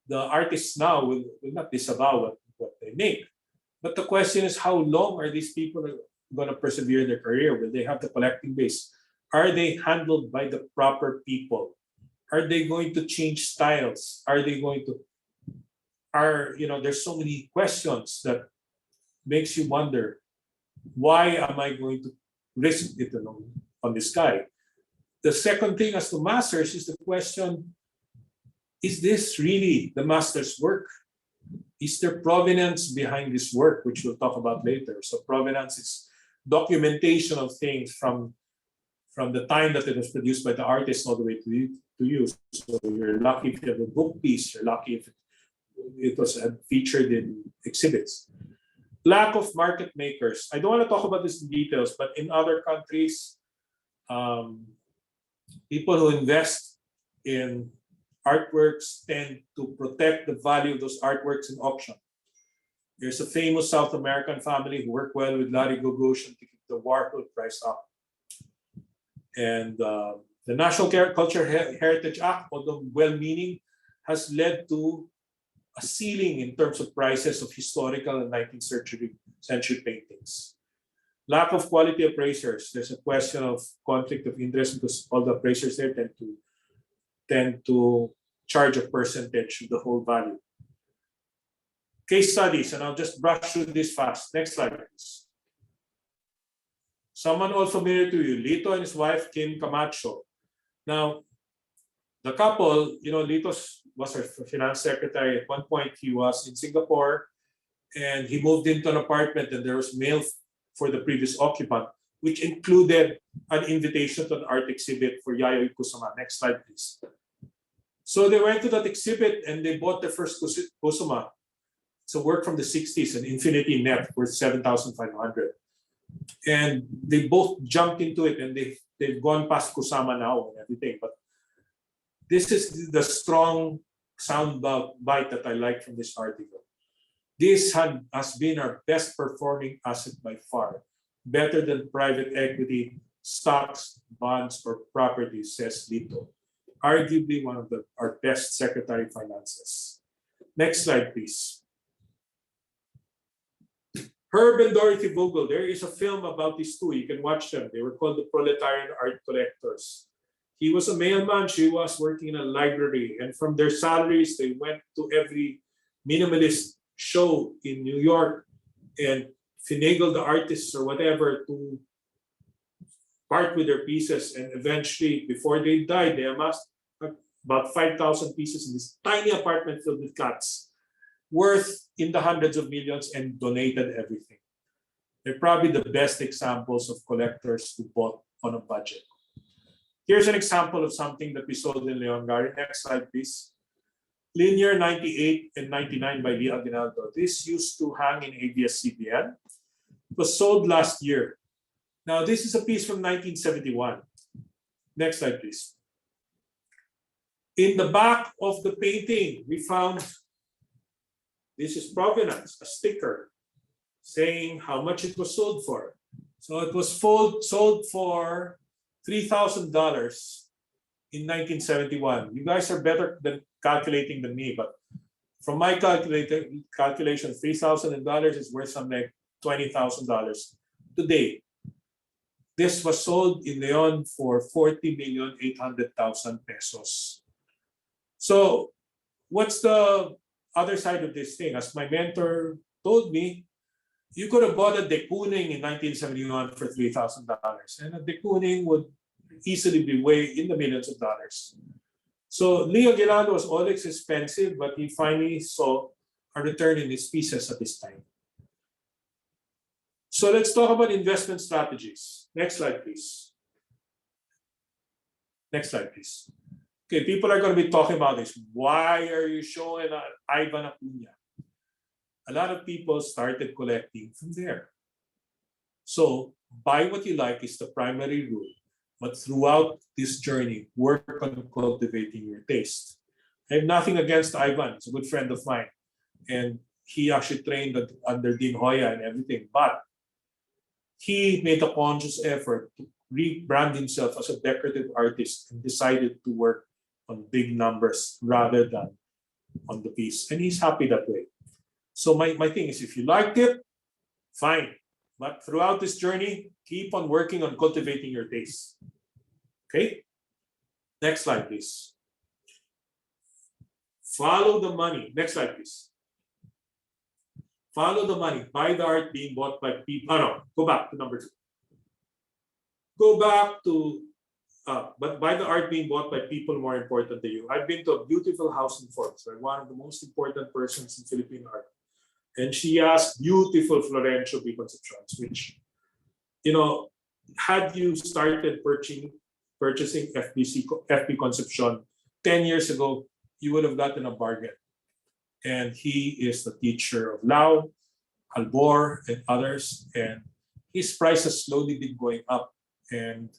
the artists now will not disavow what they make. But the question is, how long are these people going to persevere in their career? Will they have the collecting base? Are they handled by the proper people? Are they going to change styles? Are they going to there's so many questions that makes you wonder, why am I going to risk it on this guy? The second thing as to masters is the question, is this really the master's work? Is there provenance behind this work, which we'll talk about later? So provenance is documentation of things from the time that it was produced by the artist all the way to you. So you're lucky if you have a book piece, you're lucky if it was featured in exhibits. Lack of market makers. I don't want to talk about this in details, but in other countries, people who invest in artworks tend to protect the value of those artworks in auction. There's a famous South American family who worked well with Larry Gagosian to keep the Warhol price up. And the National Cultural Heritage Act, although well-meaning, has led to a ceiling in terms of prices of historical and 19th century paintings. Lack of quality appraisers. There's a question of conflict of interest because all the appraisers there tend to charge a percentage of the whole value. Case studies, and I'll just brush through this fast. Next slide, please. Someone all familiar to you, Lito and his wife, Kim Camacho. Now, the couple, Lito was her finance secretary. At one point, he was in Singapore, and he moved into an apartment, and there was mail for the previous occupant, which included an invitation to an art exhibit for Yayoi Kusama. Next slide, please. So they went to that exhibit, and they bought their first Kusama. It's a work from the 60s, an Infinity Net worth 7,500. And they both jumped into it, and they've gone past Kusama now and everything. But this is the strong sound bite that I like from this article. This has been our best performing asset by far, better than private equity, stocks, bonds, or properties, says Lito. Arguably one of our best secretary finances. Next slide, please. Herb and Dorothy Vogel, there is a film about these two. You can watch them. They were called the Proletarian Art Collectors. He was a mailman, she was working in a library. And from their salaries, they went to every minimalist show in New York and finagled the artists or whatever to part with their pieces. And eventually, before they died, they amassed about 5,000 pieces in this tiny apartment filled with cats, worth in the hundreds of millions, and donated everything. They're probably the best examples of collectors who bought on a budget. Here's an example of something that we sold in Leon Gary. Next slide, please. Linear 98 and 99 by Lee Aguinaldo. This used to hang in ABS-CBN. It was sold last year. Now, this is a piece from 1971. Next slide, please. In the back of the painting, we found, this is provenance, a sticker saying how much it was sold for. So it was sold for $3,000 in 1971. You guys are better than calculating than me, but from my calculation, $3,000 is worth something like $20,000 today. This was sold in Leon for 40,800,000 pesos. So what's the other side of this thing? As my mentor told me, you could have bought a de Kooning in 1971 for $3,000, and a de Kooning would easily be way in the millions of dollars. So Lee Aguinaldo was always expensive, but he finally saw a return in his pieces at this time. So let's talk about investment strategies. Next slide, please. Next slide, please. Okay, people are going to be talking about this. Why are you showing Ivan Acuna? a lot of people started collecting from there. So buy what you like is the primary rule, but throughout this journey, work on cultivating your taste. I have nothing against Ivan. He's a good friend of mine. And he actually trained under Dean Hoya and everything. But he made a conscious effort to rebrand himself as a decorative artist and decided to work on big numbers rather than on the piece. And he's happy that way. So my thing is, if you liked it, fine. But throughout this journey, keep on working on cultivating your taste. Okay? Next slide, please. Follow the money. Next slide, please. Follow the money. Buy the art being bought by people. Oh, no, go back to number 2. Go back to, but buy the art being bought by people more important to you. I've been to a beautiful house in Forbes, where one of the most important persons in Philippine art. And she has beautiful Florencio Concepcions, which, had you started purchasing FB Concepcion 10 years ago, you would have gotten a bargain. And he is the teacher of Lau, Albor, and others. And his price has slowly been going up. And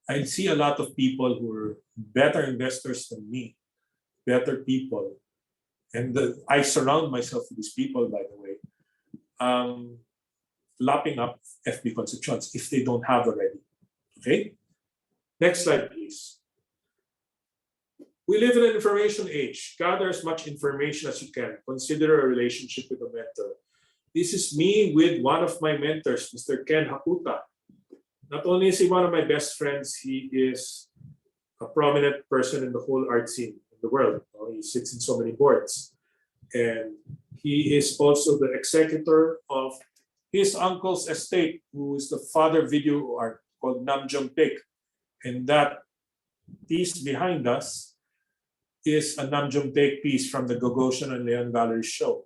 I see a lot of people who are better investors than me, better people. And I surround myself with these people, by the way, lapping up FB Concepcions if they don't have already. Okay? Next slide, please. We live in an information age. Gather as much information as you can. Consider a relationship with a mentor. This is me with one of my mentors, Mr. Ken Hakuta. Not only is he one of my best friends, he is a prominent person in the whole art scene in the world. He sits in so many boards. And he is also the executor of his uncle's estate, who is the father video art called Namjong Pik. And that piece behind us is a Namjong Pik piece from the Gogoshan and Leon Gallery show.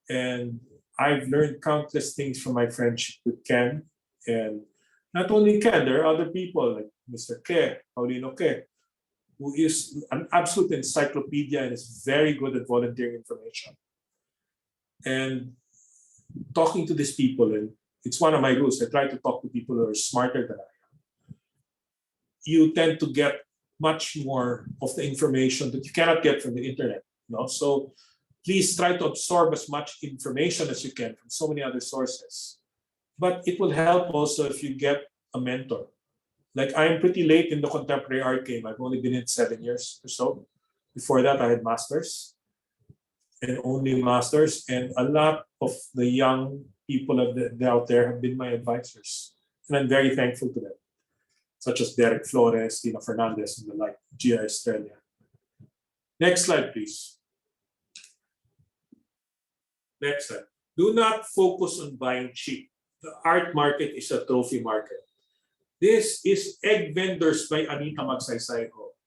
And I've learned countless things from my friendship with Ken. And not only Ken, there are other people like Mr. Ke, Paulino Ke, who is an absolute encyclopedia and is very good at volunteering information. And talking to these people, and it's one of my rules, I try to talk to people who are smarter than I am. You tend to get much more of the information that you cannot get from the internet. So please try to absorb as much information as you can from so many other sources. But it will help also if you get a mentor. Like, I'm pretty late in the contemporary art game. I've only been in 7 years or so. Before that, I had masters and only masters. And a lot of the young people out there have been my advisors. And I'm very thankful to them, such as Derek Flores, Tina Fernandez, and the like, Gia Estrella. Next slide, please. Next slide. Do not focus on buying cheap. The art market is a trophy market. This is Egg Vendors by Anita Magsaysayho.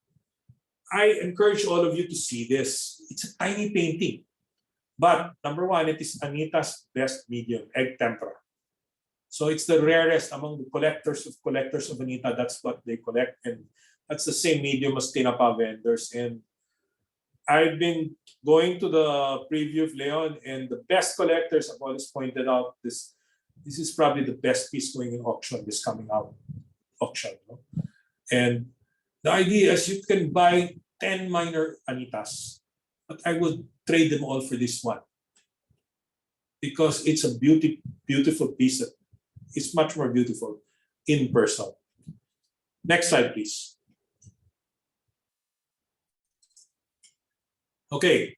I encourage all of you to see this. It's a tiny painting. But number one, it is Anita's best medium, egg tempera. So it's the rarest among the collectors of Anita. That's what they collect. And that's the same medium as Tinapa vendors. And I've been going to the preview of Leon, and the best collectors have always pointed out this is probably the best piece going in auction, this coming out auction. And the idea is you can buy 10 minor Anitas, but I would trade them all for this one because it's a beautiful piece. It's much more beautiful in person. Next slide, please. Okay,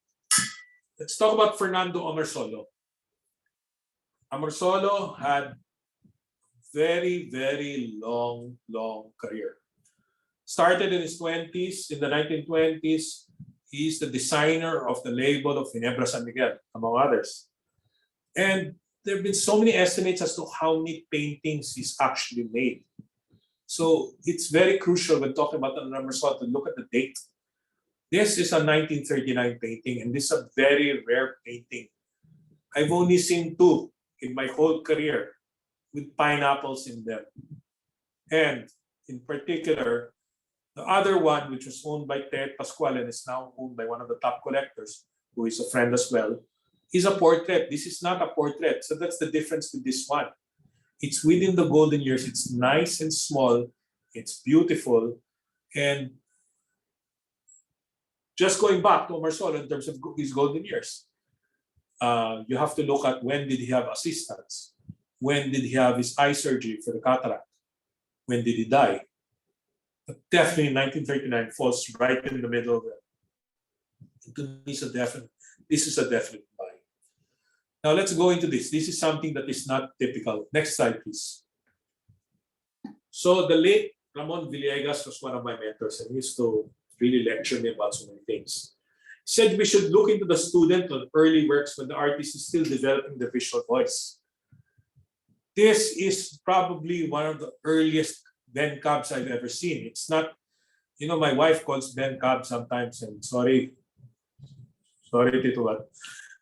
let's talk about Fernando Amorsolo. Amorsolo had very, very long career. Started in his 20s, in the 1920s. He's the designer of the label of Ginebra San Miguel, among others. And there have been so many estimates as to how many paintings he's actually made. So it's very crucial when talking about Amorsolo to look at the date. This is a 1939 painting, and this is a very rare painting. I've only seen 2 in my whole career with pineapples in them. And in particular, the other one, which was owned by Ted Pascual and is now owned by one of the top collectors, who is a friend as well, is a portrait. This is not a portrait. So that's the difference with this one. It's within the golden years. It's nice and small. It's beautiful. And just going back to Marsol in terms of his golden years, you have to look at when did he have assistance? When did he have his eye surgery for the cataract? When did he die? But definitely 1939 falls right in the middle of it. To me, this is a definite buy. Now let's go into this. This is something that is not typical. Next slide, please. So the late Ramon Villegas was one of my mentors and he used to really lecture me about so many things. He said we should look into the student on early works when the artist is still developing the visual voice. This is probably one of the earliest Ben Cabs I've ever seen. It's not, you know, my wife calls Ben Cab sometimes, and sorry, Tito, but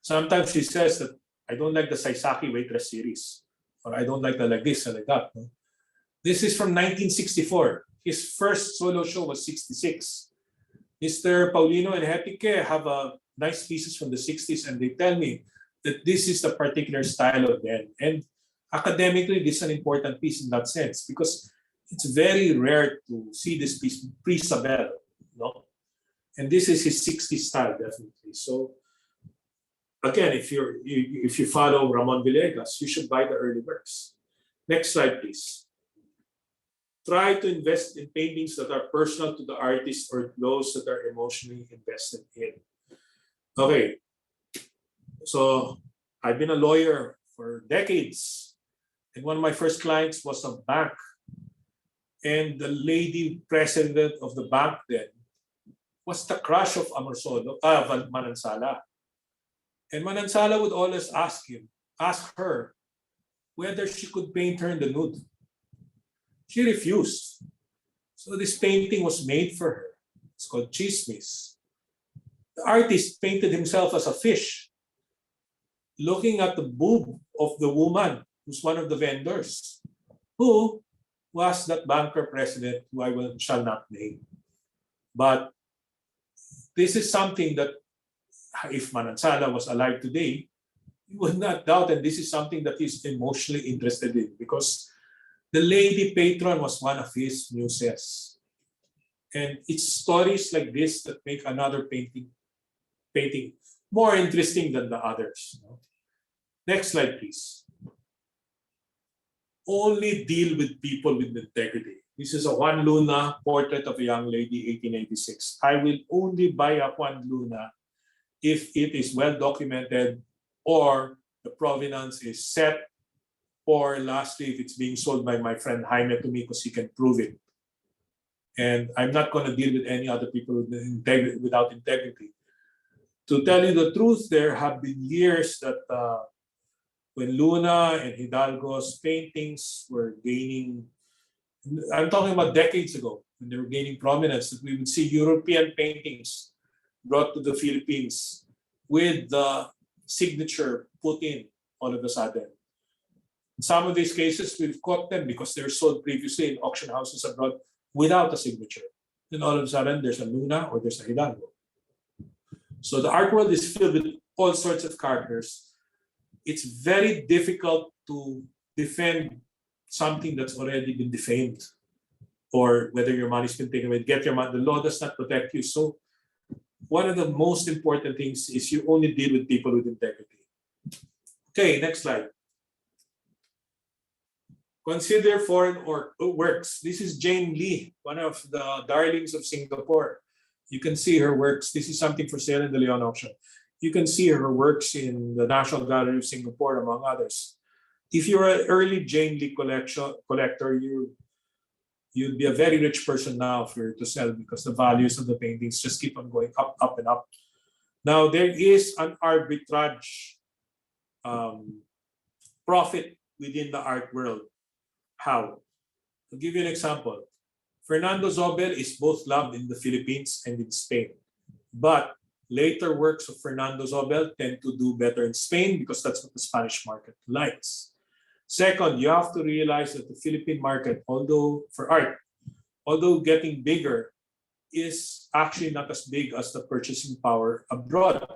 sometimes she says that I don't like the Saisaki Waitress series, or I don't like the like this and like that. No? This is from 1964. His first solo show was 66. Mr. Paulino and Hepike have nice pieces from the 60s, and they tell me that this is the particular style of Ben. And academically, this is an important piece in that sense, because it's very rare to see this piece pre-Sabel, no? And this is his 60s style, definitely. So again, if you follow Ramon Villegas, you should buy the early works. Next slide, please. Try to invest in paintings that are personal to the artist or those that are emotionally invested in. Okay, so I've been a lawyer for decades, and one of my first clients was a bank. And the lady president of the bank then was the crush of Manansala. And Manansala would always ask her whether she could paint her in the nude. She refused. So this painting was made for her. It's called Chismis. The artist painted himself as a fish, looking at the boob of the woman who's one of the vendors, who was that banker president who I shall not name. But this is something that if Manansala was alive today, you would not doubt, and this is something that he's emotionally interested in, because the lady patron was one of his muses. And it's stories like this that make another painting more interesting than the others. Next slide, please. Only deal with people with integrity. This is a Juan Luna portrait of a young lady, 1886. I will only buy a Juan Luna if it is well documented or the provenance is set, or lastly, if it's being sold by my friend Jaime to me because he can prove it. And I'm not going to deal with any other people without integrity. To tell you the truth, there have been years that when Luna and Hidalgo's paintings were gaining, I'm talking about decades ago, when they were gaining prominence, that we would see European paintings brought to the Philippines with the signature put in all of a sudden. In some of these cases, we've caught them because they were sold previously in auction houses abroad without a signature. Then all of a sudden, there's a Luna or there's a Hidalgo. So the art world is filled with all sorts of characters. It's very difficult to defend something that's already been defamed, or whether your money's been taken away. Get your money. The law does not protect you. So one of the most important things is you only deal with people with integrity. Okay, next slide. Consider foreign works. This is Jane Lee, one of the darlings of Singapore. You can see her works. This is something for sale in the Leon auction. You can see her works in the National Gallery of Singapore, among others. If you're an early Jane Lee collector, you'd be a very rich person now if you're to sell, because the values of the paintings just keep on going up, up, and up. Now, there is an arbitrage profit within the art world. How? I'll give you an example. Fernando Zobel is both loved in the Philippines and in Spain. But later works of Fernando Zobel tend to do better in Spain because that's what the Spanish market likes. Second, you have to realize that the Philippine market, although for art, although getting bigger, is actually not as big as the purchasing power abroad.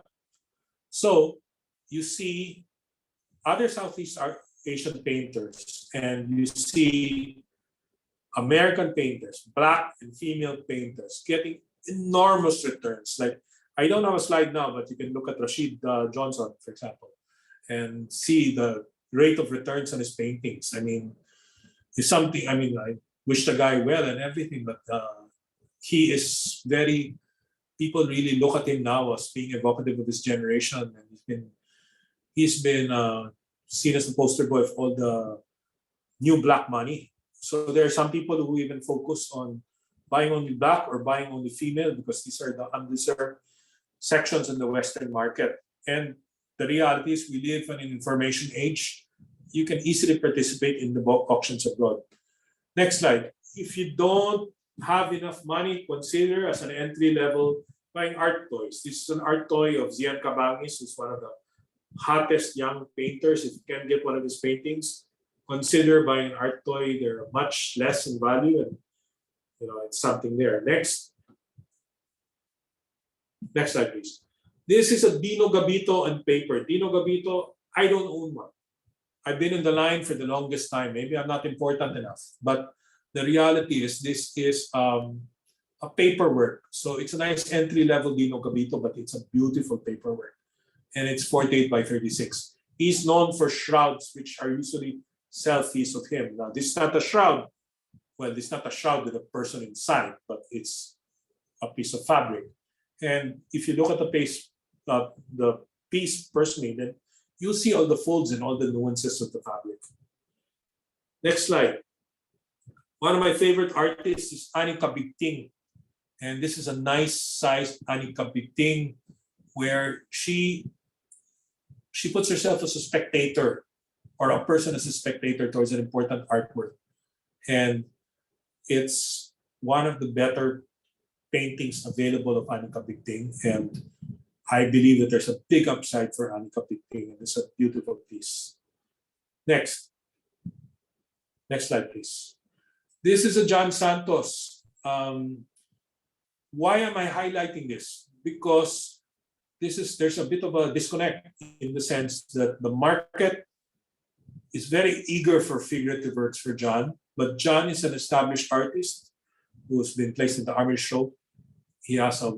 So you see other Southeast Asian painters, and you see American painters, black and female painters, getting enormous returns. Like, I don't have a slide now, but you can look at Rashid Johnson, for example, and see the rate of returns on his paintings. I mean, it's something, I mean, I wish the guy well and everything, but he is very, people really look at him now as being evocative of his generation, and he's been seen as the poster boy of all the new black money. So there are some people who even focus on buying only black or buying only female, because these are the undeserved sections in the Western market. And the reality is, we live in an information age. You can easily participate in the auctions abroad. Next slide. If you don't have enough money, consider as an entry level buying art toys. This is an art toy of Zian Cabangis, who's one of the hottest young painters. If you can get one of his paintings, consider buying an art toy. They're much less in value, and it's something there. Next slide, please. This is a Dino Gabito on paper. Dino Gabito, I don't own one. I've been in the line for the longest time. Maybe I'm not important enough, but the reality is, this is a paperwork. So it's a nice entry-level Dino Gabito, but it's a beautiful paperwork. And it's 48 by 36. He's known for shrouds, which are usually selfies of him. Now, this is not a shroud. Well, this is not a shroud with a person inside, but it's a piece of fabric. And if you look at the piece personally, then you'll see all the folds and all the nuances of the fabric. Next slide. One of my favorite artists is Anika Bigting. And this is a nice sized Anika Bigting, where she puts herself as a spectator, or a person as a spectator towards an important artwork. And it's one of the better paintings available of Anika Bigting. And I believe that there's a big upside for Anika Bigting, and it's a beautiful piece. Next slide, please. This is a John Santos. Why am I highlighting this? Because there's a bit of a disconnect, in the sense that the market is very eager for figurative works for John, but John is an established artist who's been placed in the Army Show. He has a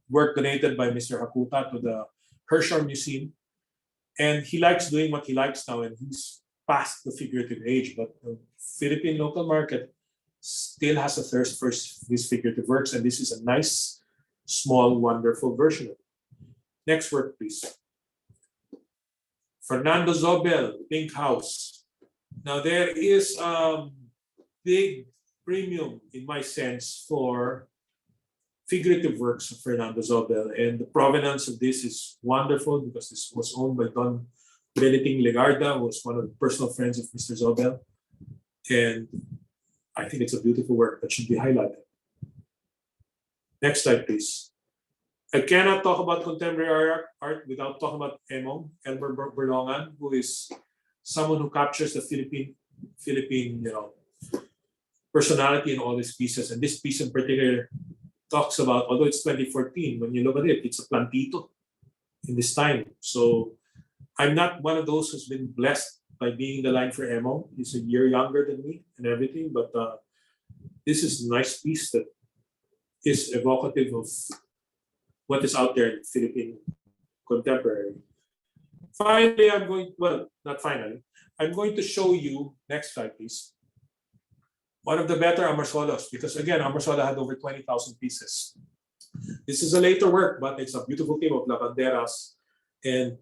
work donated by Mr. Hakuta to the Hershore Museum, and he likes doing what he likes now, and he's past the figurative age, but the Philippine local market still has a thirst for his figurative works, and this is a nice, small, wonderful version of it. Next work, please. Fernando Zobel, Pink House. Now, there is a big premium, in my sense, for figurative works of Fernando Zobel, and the provenance of this is wonderful, because this was owned by Don Benedict Legarda, who was one of the personal friends of Mr. Zobel, and I think it's a beautiful work that should be highlighted. Next slide, please. I cannot talk about contemporary art without talking about Elmer Berlongan, who is someone who captures the Philippine personality in all his pieces. And this piece in particular talks about, although it's 2014, when you look at it, it's a plantito in this time. So I'm not one of those who's been blessed by being in the line for Emo. He's a year younger than me and everything, but this is a nice piece that is evocative of what is out there in Philippine contemporary. Finally, I'm going to show you, next slide please, one of the better Amarsolos, because again, Amarsola had over 20,000 pieces. This is a later work, but it's a beautiful team of lavanderas, and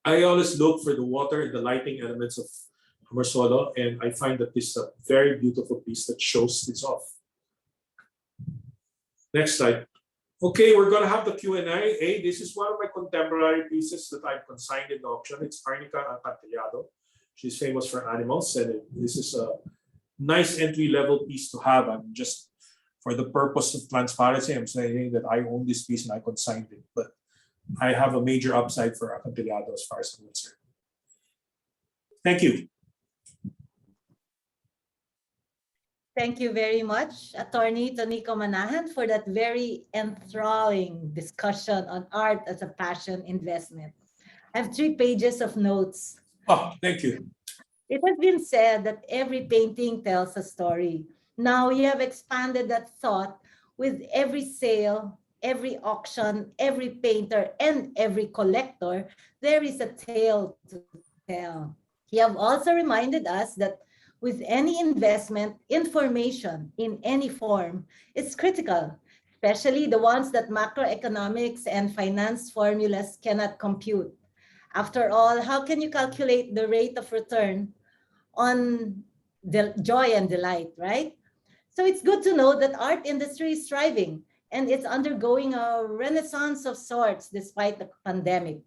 I always look for the water and the lighting elements of Amarsolo, and I find that this is a very beautiful piece that shows this off. Next slide. Okay, we're going to have the Q&A. This is one of my contemporary pieces that I've consigned in the auction. It's Arnica Ancantillado. She's famous for animals, and this is a nice entry-level piece to have. I'm just, for the purpose of transparency, I'm saying that I own this piece and I consigned it, but I have a major upside for Ancantillado as far as I'm concerned. Thank you. Thank you very much, Attorney Tonico Manahan, for that very enthralling discussion on art as a passion investment. I have 3 pages of notes. Oh, thank you. It has been said that every painting tells a story. Now you have expanded that thought with every sale, every auction, every painter, and every collector. There is a tale to tell. You have also reminded us that with any investment, information in any form is critical, especially the ones that macroeconomics and finance formulas cannot compute. After all, how can you calculate the rate of return on the joy and delight, right? So it's good to know that art industry is thriving and it's undergoing a renaissance of sorts despite the pandemic.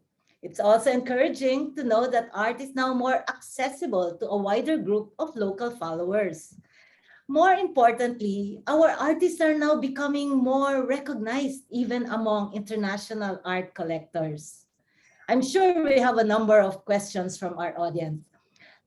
It's also encouraging to know that art is now more accessible to a wider group of local followers. More importantly, our artists are now becoming more recognized even among international art collectors. I'm sure we have a number of questions from our audience.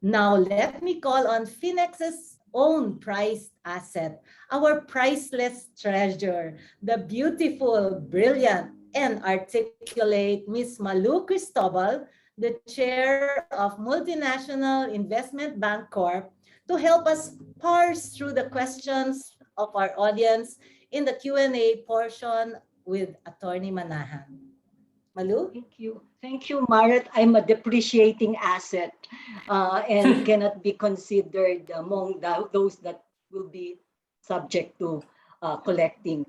Now, let me call on Phoenix's own prized asset, our priceless treasure, the beautiful, brilliant, and articulate Miss Malu Cristobal, the chair of Multinational Investment Bank Corp, to help us parse through the questions of our audience in the Q&A portion with Atty. Manahan. Malu? Thank you. Thank you, Marat. I'm a depreciating asset and cannot be considered among those that will be subject to collecting.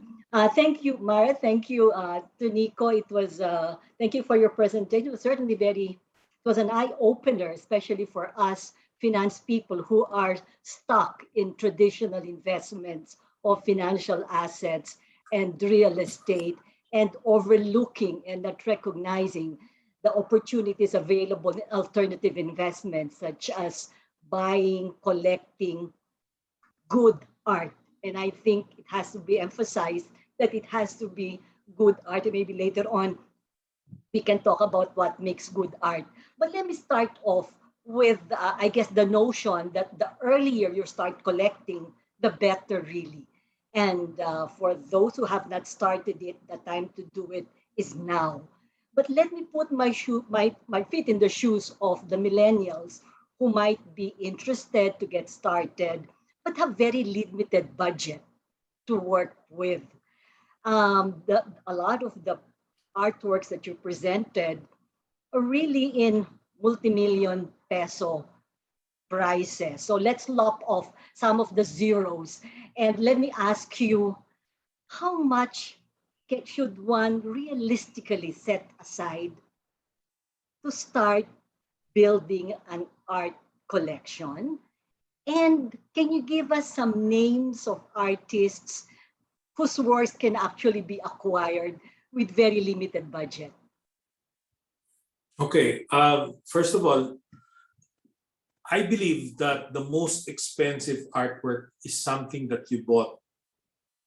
Thank you, Marat. Thank you, Tonico. Thank you for your presentation. It was certainly it was an eye opener, especially for us finance people who are stuck in traditional investments of financial assets and real estate, and overlooking and not recognizing the opportunities available in alternative investments, such as buying, collecting good art. And I think it has to be emphasized that it has to be good art. And maybe later on, we can talk about what makes good art. But let me start off with, I guess, the notion that the earlier you start collecting, the better, really. And for those who have not started it, the time to do it is now. But let me put my feet in the shoes of the millennials who might be interested to get started, but have very limited budget to work with. A lot of the artworks that you presented are really in multi-million peso prices. So let's lop off some of the zeros. And let me ask you, how much should one realistically set aside to start building an art collection? And can you give us some names of artists whose works can actually be acquired with very limited budget? Okay. First of all, I believe that the most expensive artwork is something that you bought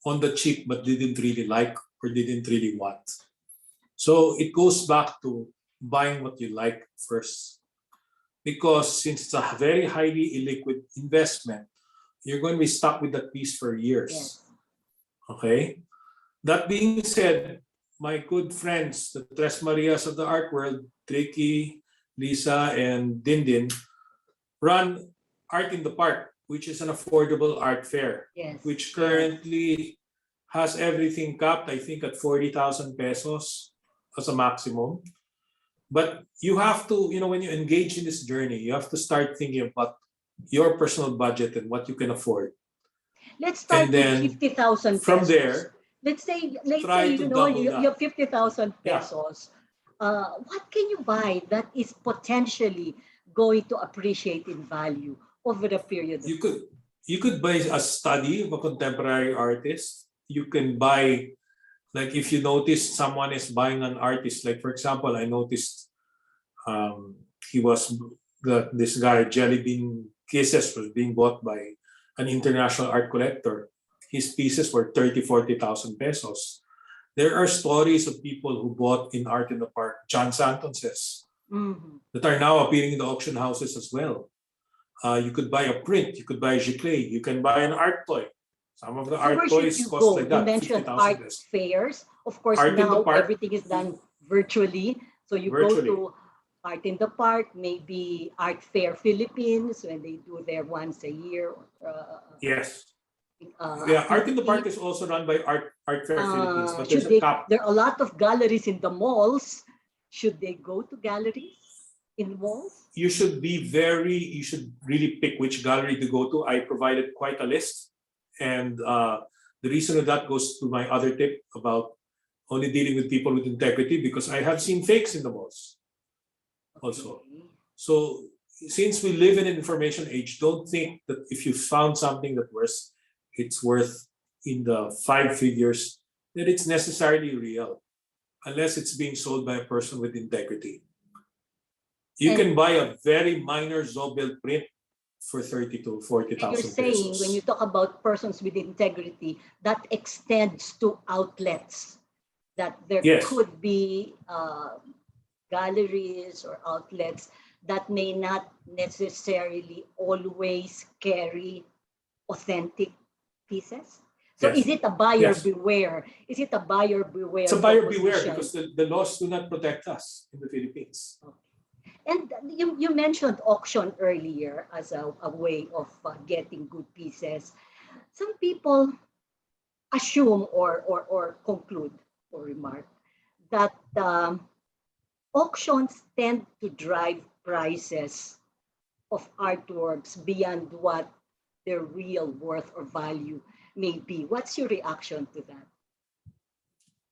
on the cheap but didn't really like or didn't really want. So it goes back to buying what you like first. Because since it's a very highly illiquid investment, you're going to be stuck with that piece for years. Yes. Okay? That being said, my good friends, the Tres Marias of the art world, Tricky, Lisa, and Dindin, run Art in the Park, which is an affordable art fair, Yes. which currently has everything capped, I think, at 40,000 pesos as a maximum. But you have to, when you engage in this journey, you have to start thinking about your personal budget and what you can afford. Let's start And then with 50,000 pesos. from there, let's say try to double you that. have 50,000 Yeah. pesos. What can you buy that is potentially going to appreciate in value over a period of You could buy a study of a contemporary artist. You can buy, like, if you notice someone is buying an artist, like for example, I noticed this guy Jelly Bean Kisses was being bought by an international art collector. His pieces were 30,000-40,000 pesos. There are stories of people who bought in Art in the Park, John Santonses, that are now appearing in the auction houses as well. You could buy a print, you could buy a giclée, you can buy an art toy. Some of the art where should toys you cost go? like You that, mentioned 50,000 art pesos. fairs. Of course, Art in the now Park. everything is done virtually. So you Virtually. go to Art in the Park, maybe Art Fair Philippines when they do their once a year. Yes. Yeah, Art in the Park activity. is also run by Art Fair Philippines, but there's Should a they? cap. There are a lot of galleries in the malls. Should they go to galleries in malls? You should really pick which gallery to go to. I provided quite a list. And the reason of that goes to my other tip about only dealing with people with integrity, because I have seen fakes in the malls also. Okay. So since we live in an information age, don't think that if you found something that it's worth in the 5 figures, that it's necessarily real, unless it's being sold by a person with integrity. You And- can buy a very minor Zobel print for 30 to 40,000 And you're saying pesos. when you talk about persons with integrity, that extends to outlets, that there Yes. could be galleries or outlets that may not necessarily always carry authentic pieces. So Yes. is it a buyer Yes. beware? Is it a buyer beware? It's a buyer beware proposition? because the laws do not protect us in the Philippines. And you mentioned auction earlier as a way of getting good pieces. Some people assume or conclude or remark that auctions tend to drive prices of artworks beyond what their real worth or value may be. What's your reaction to that?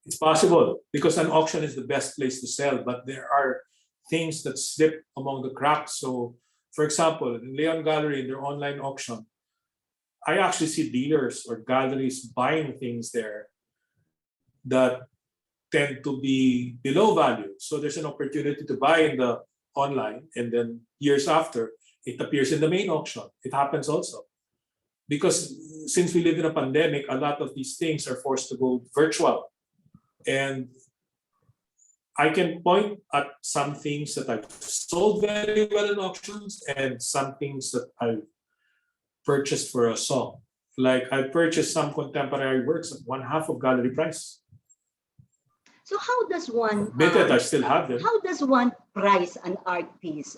It's possible because an auction is the best place to sell, but there are things that slip among the cracks. So, for example, in Leon Gallery, in their online auction, I actually see dealers or galleries buying things there that tend to be below value. So there's an opportunity to buy in the online, and then years after, it appears in the main auction. It happens also. Because since we live in a pandemic, a lot of these things are forced to go virtual. And I can point at some things that I've sold very well in auctions and some things that I've purchased for a song. Like I purchased some contemporary works at 1/2 of gallery price. So how does one Admitted, I still have them. how does one price an art piece?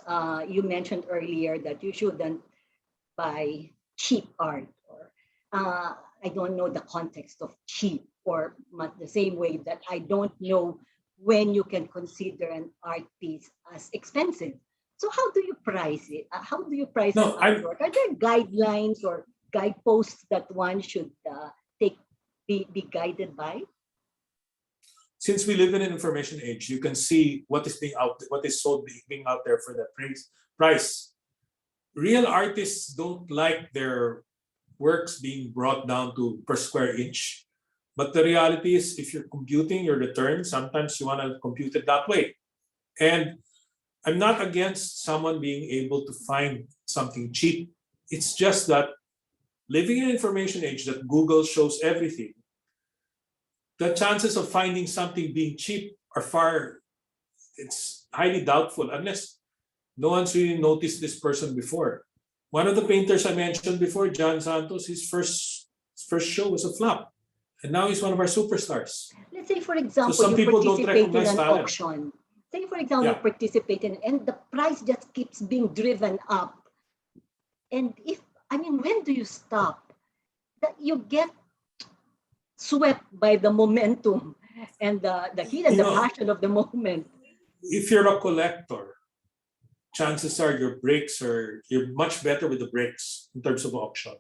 You mentioned earlier that you shouldn't buy cheap art, or I don't know the context of cheap, or the same way that I don't know when you can consider an art piece as expensive. So how do you price it? How do you price an artwork? Are there guidelines or guideposts that one should be guided by? Since we live in an information age, you can see what is sold being out there for that price. Real artists don't like their works being brought down to per square inch. But the reality is, if you're computing your return, sometimes you want to compute it that way. And I'm not against someone being able to find something cheap. It's just that living in an information age that Google shows everything, the chances of finding something being cheap are it's highly doubtful unless no one's really noticed this person before. One of the painters I mentioned before, John Santos, his first show was a flop. And now he's one of our superstars. Let's say, for example, some you people don't participate in recognize an talent. auction. Say, for example, you Yeah. participate in, and the price just keeps being driven up. And when do you stop? That you get swept by the momentum and the heat and the passion of the moment. If you're a collector, chances are you're much better with the breaks in terms of auction.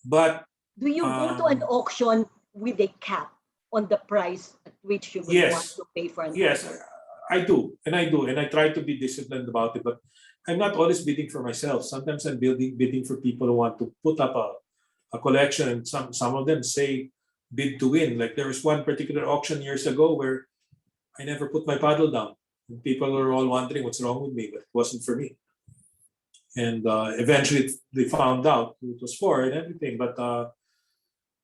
But do you go to an auction with a cap on the price at which you would want to pay for an auction? I do. And I try to be disciplined about it, but I'm not always bidding for myself. Sometimes I'm bidding for people who want to put up a collection, and some of them say bid to win. Like there was one particular auction years ago where I never put my paddle down. And people were all wondering what's wrong with me, but it wasn't for me. And eventually they found out who it was for and everything. But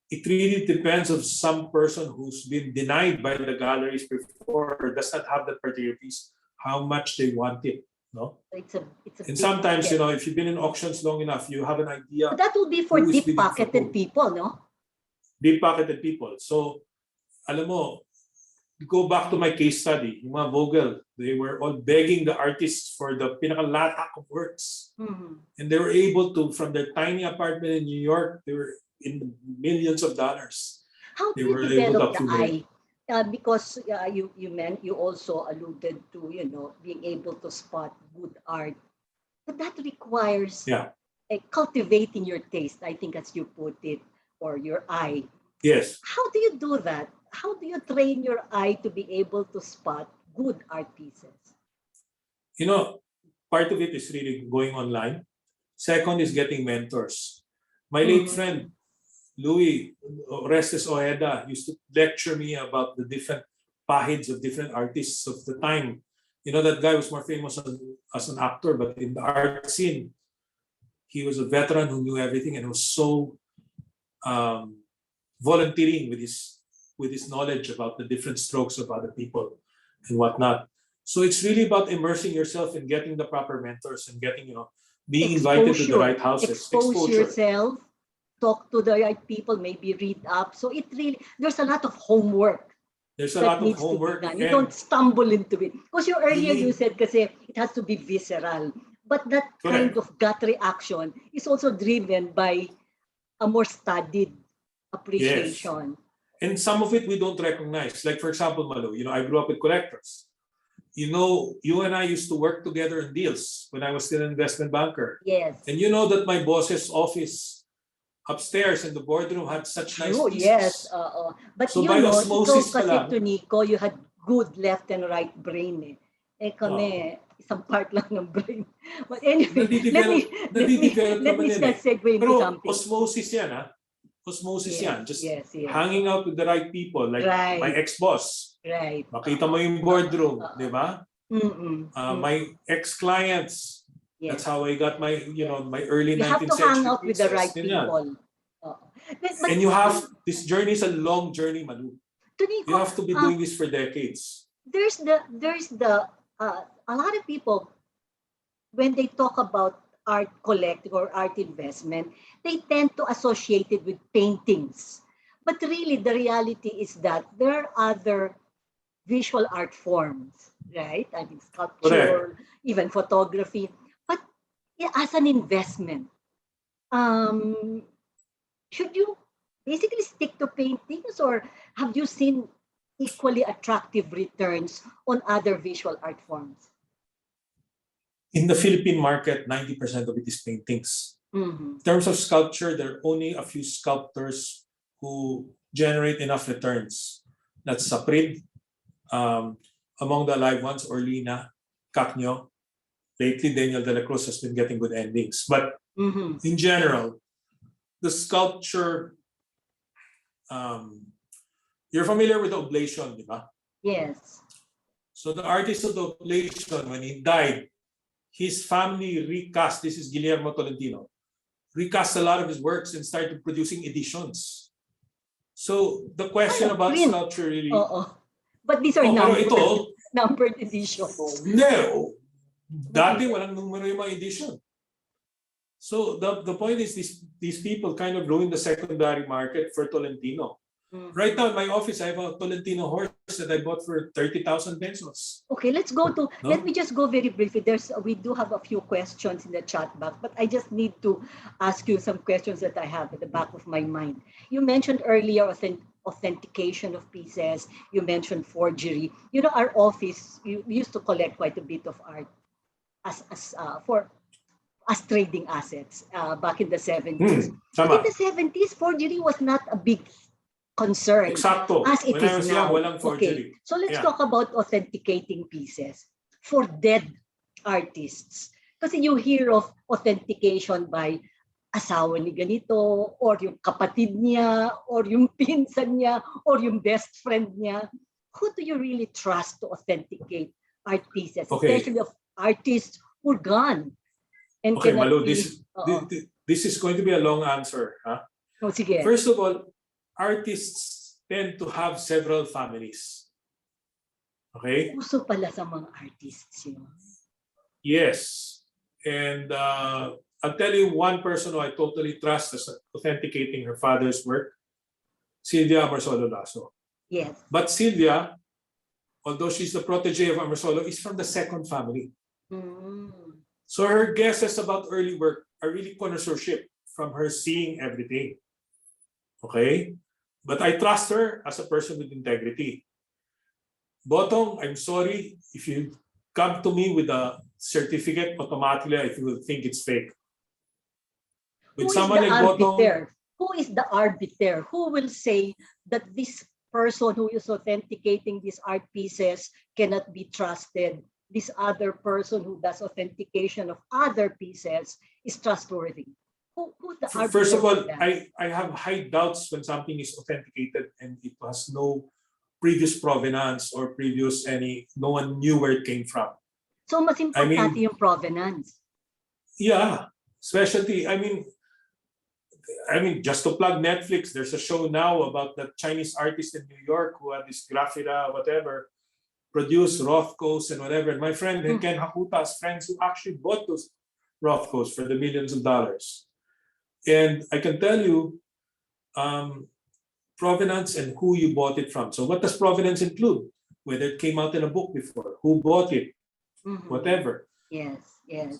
it really depends on some person who's been denied by the galleries before or does not have that particular piece, how much they want it. No? It's a and sometimes, if you've been in auctions long enough, you have an idea. But that will be for deep-pocketed people, no? Deep-pocketed people. So, alam mo, go back to my case study, yung mga Vogel, they were all begging the artists for the pinakalatak of works. And they were able to, from their tiny apartment in New York, they were in millions of dollars. How They do you were able develop to the accumulate. eye? Because you also alluded to being able to spot good art, but that requires Yeah. cultivating your taste. I think as you put it, or your eye. Yes. How do you do that? How do you train your eye to be able to spot good art pieces? You know, part of it is really going online. Second is getting mentors. My late friend, Louis Orestes Ojeda, used to lecture me about the different pahids of different artists of the time. You know, that guy was more famous as an actor, but in the art scene, he was a veteran who knew everything and was so volunteering with his knowledge about the different strokes of other people and whatnot. So it's really about immersing yourself and getting the proper mentors and getting, being invited to the right houses. Expose yourself, talk to the right people, maybe read up. So it really, there's a lot of homework. There's a lot of needs homework. To be done. You don't stumble into it. Because you said kasi it has to be visceral. But that kind of gut reaction is also driven by a more studied appreciation. Yes. And some of it we don't recognize. Like, for example, Malu, I grew up with collectors. You and I used to work together in deals when I was still an investment banker. Yes. And you know that my boss's office upstairs in the boardroom had such nice pieces. Yes. But so by osmosis kasi Tonico, you had good left and right brain. Kami, isang part lang ng brain. But anyway, let me just segue into something. Osmosis yan, ha? Osmosis yan. Just yes. hanging out with the right people, like my ex-boss. Right. Makita mo yung boardroom, di ba? My ex-clients. Yes. That's how I got my, my early 19th century. You have to hang out with the right people. And you have, this journey is a long journey, Malu. Tonico, you have to be doing this for decades. There's a lot of people, when they talk about art collecting or art investment, they tend to associate it with paintings. But really, the reality is that there are other visual art forms, right? I mean, sculpture, even photography. But as an investment, should you basically stick to paintings, or have you seen equally attractive returns on other visual art forms? In the Philippine market, 90% of it is paintings. In terms of sculpture, there are only a few sculptors who generate enough returns. That's Saprid, among the alive ones, Orlina, Cacnio. Lately, Daniel de la Cruz has been getting good endings. But in general, the sculpture, you're familiar with the oblation, di ba? Yes. So the artist of the oblation, when he died, his family recast, this is Guillermo Tolentino, recast a lot of his works and started producing editions. So the question about sculpture really... But these are numbered editions. No. Dati walang numero yung mga edition. So the point is these people kind of ruined the secondary market for Tolentino. Right now in my office, I have a Tolentino horse that I bought for 30,000 pesos. Okay, let's go to, let me just go very briefly. We do have a few questions in the chat box, but I just need to ask you some questions that I have at the back of my mind. You mentioned earlier authentication of pieces. You mentioned forgery. Our office, we used to collect quite a bit of art as trading assets back in the 70s. But in the 70s, forgery was not a big concern. Exacto. As it is now. Walang forgery. Okay. So let's talk about authenticating pieces for dead artists. Kasi you hear of authentication by asawa ni ganito, or yung kapatid niya, or yung pinsan niya, or yung best friend niya. Who do you really trust to authenticate art pieces, especially of artists who are gone? And okay, Malu, this is going to be a long answer. Huh? Oh, sige. First of all, artists tend to have several families. Okay? Uso pala sa mga artists yun. Yes. And I'll tell you one person who I totally trust as authenticating her father's work, Silvia Marsolo Lasso. Yes. But Silvia although she's the protege of Amersolo, is from the second family. Mm. So her guesses about early work are really connoisseurship from her seeing everything. Okay? But I trust her as a person with integrity. Botong, I'm sorry if you come to me with a certificate, automatically I will think it's fake. Who With is someone the like Botong, arbiter? Who is the arbiter? Who will say that this person who is authenticating these art pieces cannot be trusted? This other person who does authentication of other pieces is trustworthy. Who's the arbiter? first of all, for that? I have high doubts when something is authenticated and it has no previous provenance or no one knew where it came from. So mas I mean- importante yung provenance. Yeah, especially, I mean, just to plug Netflix, there's a show now about the Chinese artist in New York who had this graffiti, whatever, produced Rothkos and whatever. And my friend Ken Hakuta has friends who actually bought those Rothkos for the millions of dollars. And I can tell you, provenance and who you bought it from. So what does provenance include? Whether it came out in a book before, who bought it, whatever. Yes, yes.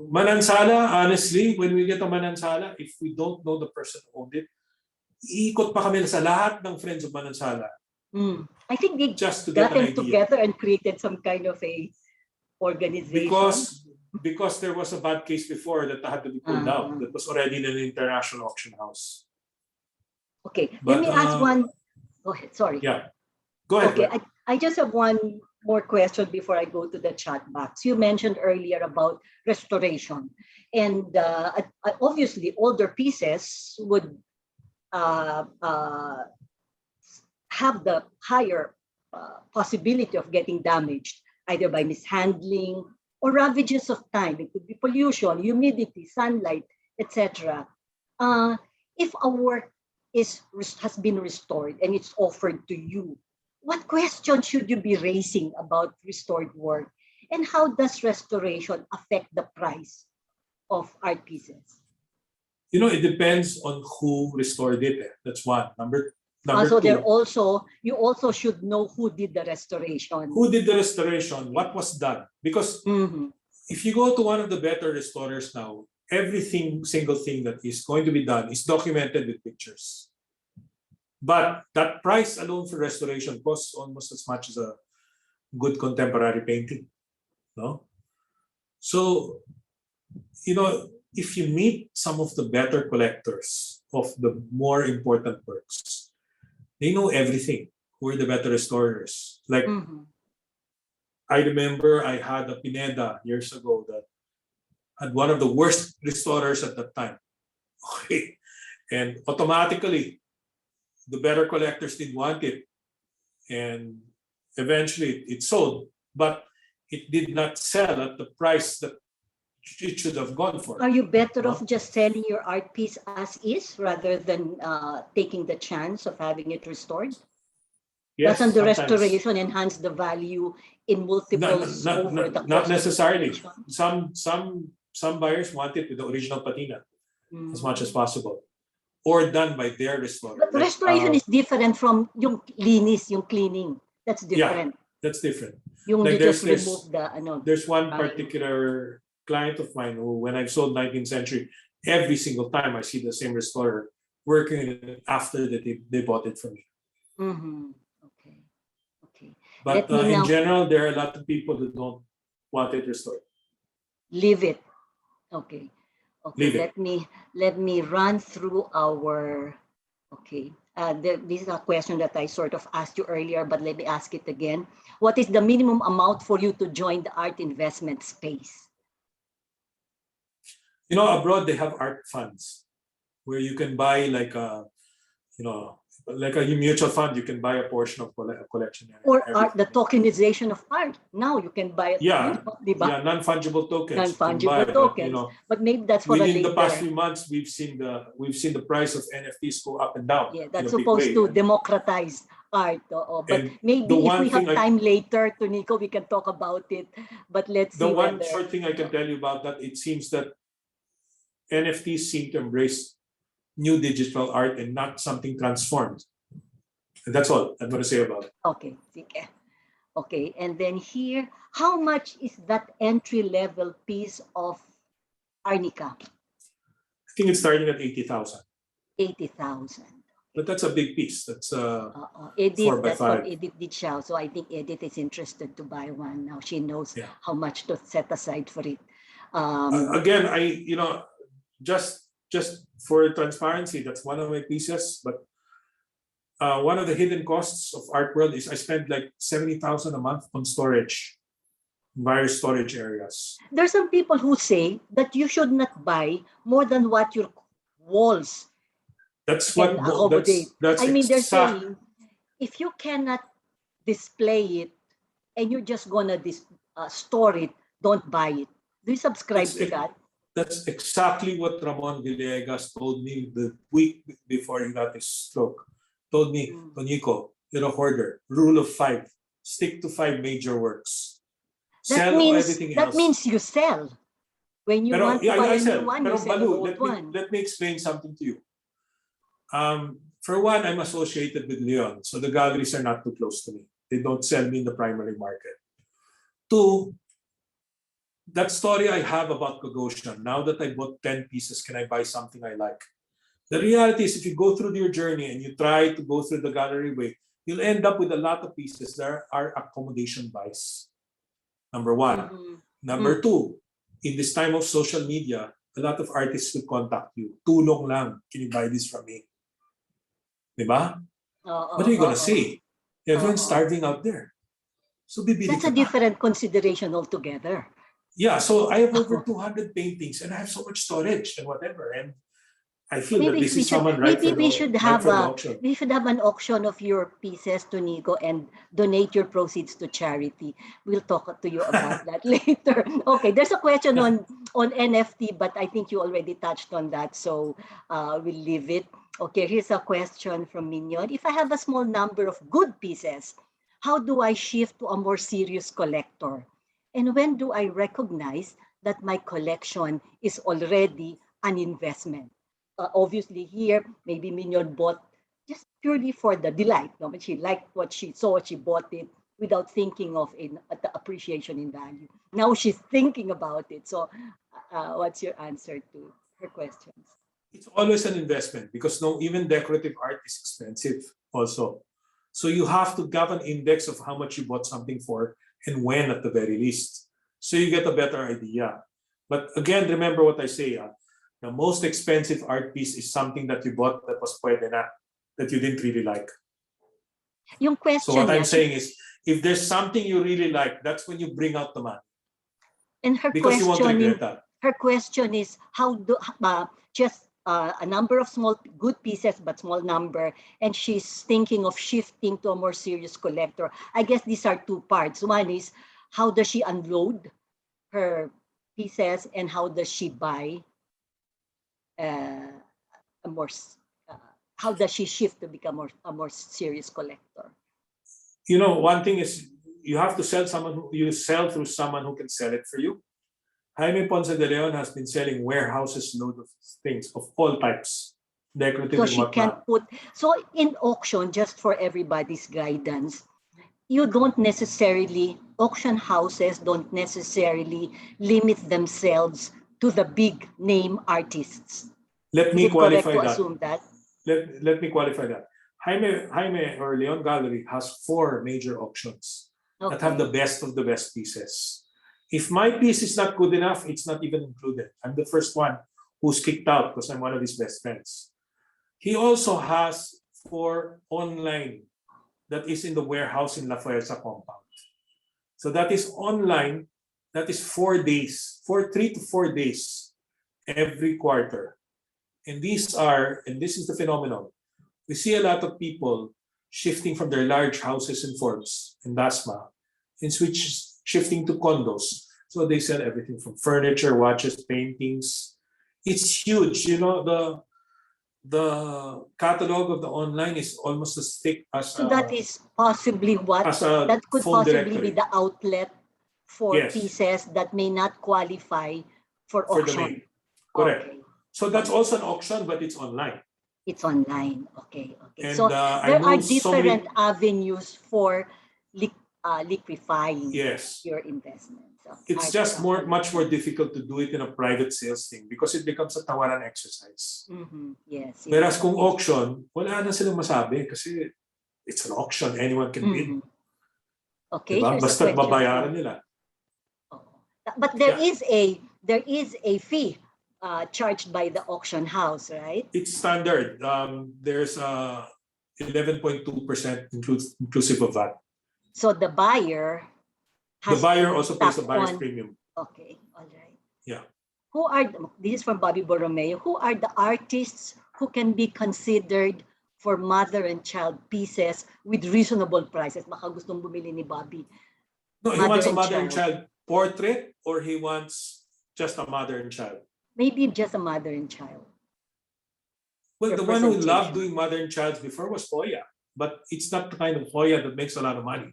Manansala, honestly, when we get to Manansala, if we don't know the person who owned it, iikot pa kami sa lahat ng friends of Manansala. I think they Just to get got an them idea. together and created some kind of a organization. Because there was a bad case before that had to be pulled out. That was already in an international auction house. Okay, But, let me ask one. Go ahead, sorry. Yeah, go ahead. Okay, I just have one more question before I go to the chat box. You mentioned earlier about restoration. And obviously, older pieces would have the higher possibility of getting damaged, either by mishandling or ravages of time. It could be pollution, humidity, sunlight, etc. If a work has been restored and it's offered to you, what questions should you be raising about restored work? And how does restoration affect the price of art pieces? It depends on who restored it. That's one. Number So two. You also should know who did the restoration. Who did the restoration? What was done? Because if you go to one of the better restorers now, single thing that is going to be done is documented with pictures. But that price alone for restoration costs almost as much as a good contemporary painting. No? So, if you meet some of the better collectors of the more important works, they know everything. Who are the better restorers? Like, I remember I had a Pineda years ago that had one of the worst restorers at that time. Okay. And automatically, the better collectors didn't want it. And eventually it sold, but it did not sell at the price that it should have gone for. Are you better off just selling your art piece as is rather than taking the chance of having it restored? Yes, doesn't the sometimes. restoration enhance the value in multiples over the course? Not necessarily. Of the Some buyers want it with the original patina as much as possible, or done by their restorer. But restoration is different from yung linis, yung cleaning. That's different. Yeah, that's different. Yung Like you just remove the There's one particular client of mine who, when I've sold 19th century, every single time I see the same restorer working after that they bought it from me. Okay. But in general, there are a lot of people who don't want it restored. Leave it. Okay. Leave it. Let me run through our. Okay. This is a question that I sort of asked you earlier, but let me ask it again. What is the minimum amount for you to join the art investment space? Abroad they have art funds where you can buy like a mutual fund. You can buy a portion of a collection. Or art, the tokenization of art. Now you can buy it. Yeah, non-fungible tokens. Non-fungible tokens. But maybe that's for within the the past few months, we've seen the price of NFTs go up and down. Yeah, that's supposed to democratize art. But And maybe if we have time later, Tonico, we can talk about it. But let's see. The one short thing I can tell you about that, it seems that NFTs seem to embrace new digital art and not something transformed. And that's all I'm going to say about it. Okay, sige. Okay, and then here, how much is that entry-level piece of arnica? I think it's starting at 80,000. 80,000. But that's a big piece. That's Edith, 4 by that's from 5. Edith Dichao. So I think Edith is interested to buy one. Now she knows Yeah. how much to set aside for it. Again, just for transparency, that's one of my pieces. But one of the hidden costs of Art World is I spend like 70,000 a month on storage, various storage areas. There's some people who say that you should not buy more than what your walls That's can what accommodate. that's I mean, they're exact. saying if you cannot display it and you're just gonna store it, don't buy it. Do you subscribe to that? That's exactly what Ramon Villegas told me the week before he got his stroke. Told me, Tonico, you're a hoarder. Rule of 5. Stick to 5 major works. That Sell means everything that else. means you sell. When you want to buy a new one, you sell the old one. Let me explain something to you. For one, I'm associated with Leon, so the galleries are not too close to me. They don't sell me in the primary market. 2, that story I have about Gagosian, now that I bought 10 pieces, can I buy something I like? The reality is if you go through your journey and you try to go through the gallery way, you'll end up with a lot of pieces that are accommodation buys. Number 1. Number 2, in this time of social media, a lot of artists will contact you. Tulong lang, can you buy this from me? Diba? What are you gonna say? Everyone's starving out there. So bibili That's ka a pa. different consideration altogether. Yeah, so I have over 200 paintings and I have so much storage and whatever. And I feel that Maybe this we is should someone right for maybe we should have the a auction. we should have an auction of your pieces, Tonico, and donate your proceeds to charity. We'll talk to you about that later. Okay, there's a question on NFT, but I think you already touched on that, so we'll leave it. Okay, here's a question from Minion. If I have a small number of good pieces, how do I shift to a more serious collector? And when do I recognize that my collection is already an investment? Obviously here, maybe Minion bought just purely for the delight. No? But she liked what she saw, she bought it without thinking of the appreciation in value. Now she's thinking about it. So what's your answer to her questions? It's always an investment because even decorative art is expensive also. So you have to have an index of how much you bought something for and when at the very least. So you get a better idea. But again, remember what I say. The most expensive art piece is something that you bought that was pwede na, that you didn't really like. Yung question so what I'm saying is, if there's something you really like, that's when you bring out the money. And her because you won't regret that. Her question is, how do just a number of small good pieces, but small number, and she's thinking of shifting to a more serious collector. I guess these are 2 parts. One is, how does she unload her pieces, and how does she buy a more? How does she shift to become a more serious collector? One thing is you have to sell you sell through someone who can sell it for you. Jaime Ponce de Leon has been selling warehouses load of things of all types, decorative So and she whatnot. can put, so in auction, just for everybody's guidance, you don't necessarily, auction houses don't necessarily limit themselves to the big name artists. Let Is me it correct qualify to that. assume that? Let me qualify that. Jaime or Leon Gallery has 4 major auctions that have the best of the best pieces. If my piece is not good enough, it's not even included. I'm the first one who's kicked out because I'm one of his best friends. He also has 4 online that is in the warehouse in La Fuerza compound. So that is online, that is 4 days, 3 to 4 days every quarter. And this is the phenomenon. We see a lot of people shifting from their large houses in Forbes and Dasma and shifting to condos. So they sell everything from furniture, watches, paintings. It's huge. The catalog of the online is almost as thick as So that is possibly that could possibly be the outlet for pieces that may not qualify for auction. The main. Correct. Okay. So that's also an auction, but it's online. It's online. Okay. And, so there are different avenues for liquefying Yes. your investments. So It's just much more difficult to do it in a private sales thing because it becomes a tawaran exercise. Yes. Whereas kung auction, wala na silang masabi kasi it's an auction, anyone can bid. Okay, Diba? here's a Basta question. babayaran nila. But there is a fee charged by the auction house, right? It's standard. There's 11.2% inclusive of that. So the buyer The has buyer also pays the tack buyer's on- premium. Okay, all right. Yeah. This is from Bobby Borromeo. Who are the artists who can be considered for mother and child pieces with reasonable prices? Baka gustong bumili ni Bobby. No, he Mother wants a and mother and child. child portrait, or he wants just a mother and child. Maybe just a mother and child. Well, the one who loved Representation. doing mother and child before was Hoya, but it's not the kind of Hoya that makes a lot of money.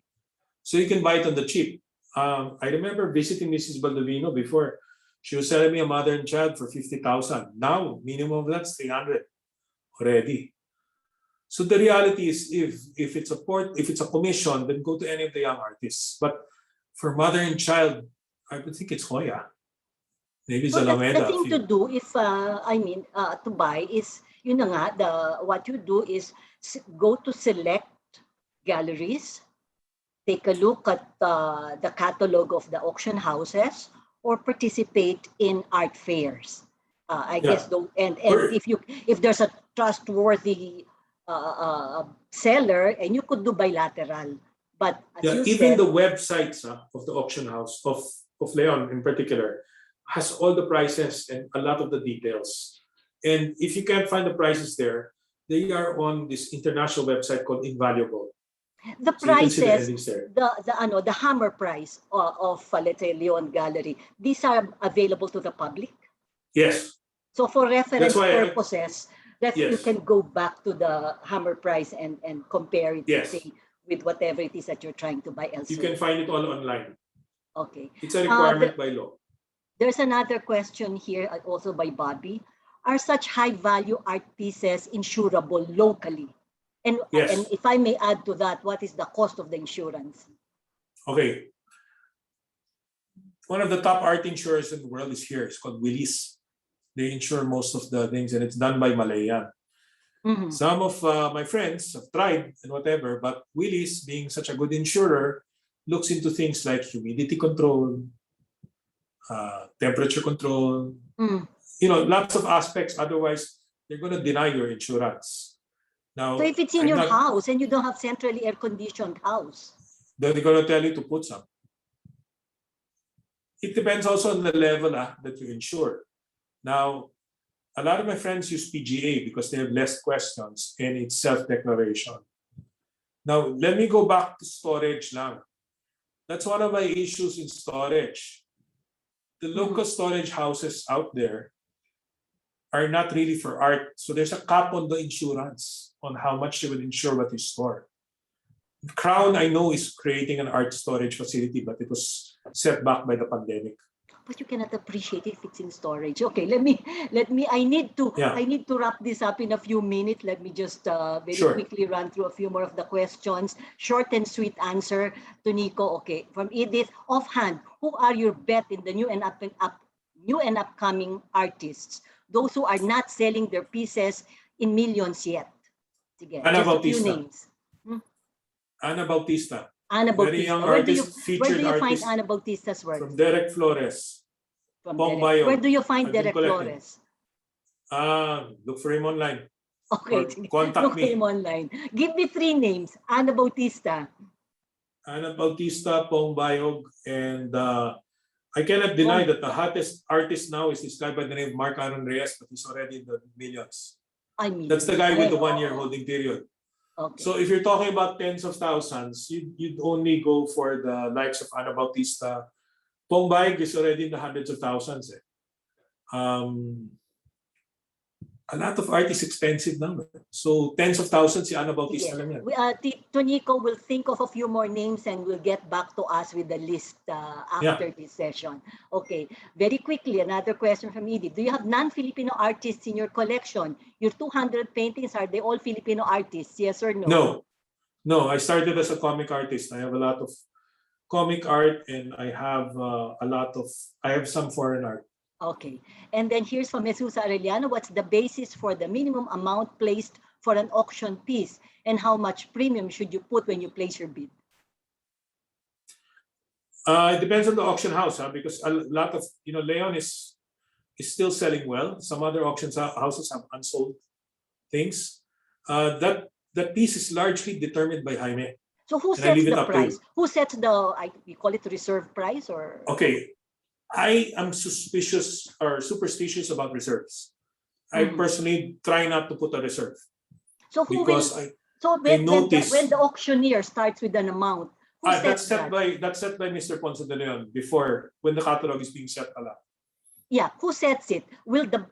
So you can buy it on the cheap. I remember visiting Mrs. Baldovino before. She was selling me a mother and child for 50,000. Now, minimum of that's 300 already. So the reality is, if it's a commission, then go to any of the young artists. But for mother and child, I would think it's Hoya. Maybe So the Zalameda. thing to do if to buy is what you do is go to select galleries, take a look at the catalog of the auction houses, or participate in art fairs. I guess though, and if there's a trustworthy seller, and you could do bilateral. But as you even said, the websites of the auction house of Leon in particular has all the prices and a lot of the details. And if you can't find the prices there, they are on this international website called Invaluable. the So you can see the prices, endings there. the hammer price of let's say Leon Gallery, these are available to the public. Yes. So for reference why purposes, you Yes. can go back to the hammer price and compare it, Yes. say, with whatever it is that you're trying to buy elsewhere. You can find it all online. Okay. It's a requirement by law. There's another question here, also by Bobby. Are such high-value art pieces insurable locally? And Yes. if I may add to that, what is the cost of the insurance? Okay. One of the top art insurers in the world is here. It's called Willis. They insure most of the things, and it's done by Malayan. Some of my friends have tried and whatever, but Willis, being such a good insurer, looks into things like humidity control, temperature control, lots of aspects. Otherwise, they're going to deny your insurance. Now, so if it's in your house and you don't have centrally air-conditioned house, then they're going to tell you to put some. It depends also on the level that you insure. Now, a lot of my friends use PGA because they have less questions and it's self-declaration. Now, let me go back to storage now. That's one of my issues in storage. The local storage houses out there are not really for art. So there's a cap on the insurance on how much they will insure what you store. Crown, I know, is creating an art storage facility, but it was set back by the pandemic. but you cannot appreciate if it's in storage. Okay, I need to wrap this up in a few minutes. Let me just very quickly run through a few more of the questions. Short and sweet answer to Nico. Okay, from Edith, offhand, who are your bet in the new and upcoming artists? Those who are not selling their pieces in millions yet. Again, Ana just a Bautista. few names. Ana Bautista. Ana Very young Bautista. artist, Where do featured you find artist Ana Bautista's work? from Derek Flores. From Pong Derek. Bayo. Where do you find I've been Derek collecting. Flores? Look for him online. Okay, Or contact look me. him online. Give me 3 names. Ana Bautista. Ana Bautista, Pong Bayog, and I cannot deny that the hottest artist now is this guy by the name of Mark Aaron Reyes, but he's already in the millions. I mean, That's the guy with the 1-year holding period. Okay. So if you're talking about tens of thousands, you'd only go for the likes of Ana Bautista. Pong Bayog is already in the hundreds of thousands. A lot of art is expensive now. So tens of thousands, si Ana Bautista lang yan. Tonico will think of a few more names and will get back to us with the list after this session. Okay, very quickly, another question from Edith. Do you have non-Filipino artists in your collection? Your 200 paintings, are they all Filipino artists? Yes or no? No, I started as a comic artist. I have a lot of comic art, and I have I have some foreign art. Okay. And then here's from Jesus Arellano. What's the basis for the minimum amount placed for an auction piece? And how much premium should you put when you place your bid? It depends on the auction house, because a lot of, Leon is still selling well. Some other houses have unsold things. That piece is largely determined by Jaime. So who And I leave sets it the up to price? you. Who sets we call it reserve price or? Okay, I am suspicious or superstitious about reserves. I personally try not to put a reserve So who because will, I notice when the auctioneer starts with an amount, who that's sets set that? that's set by Mr. Ponce de Leon before, when the catalog is being set pala. Yeah, who sets it?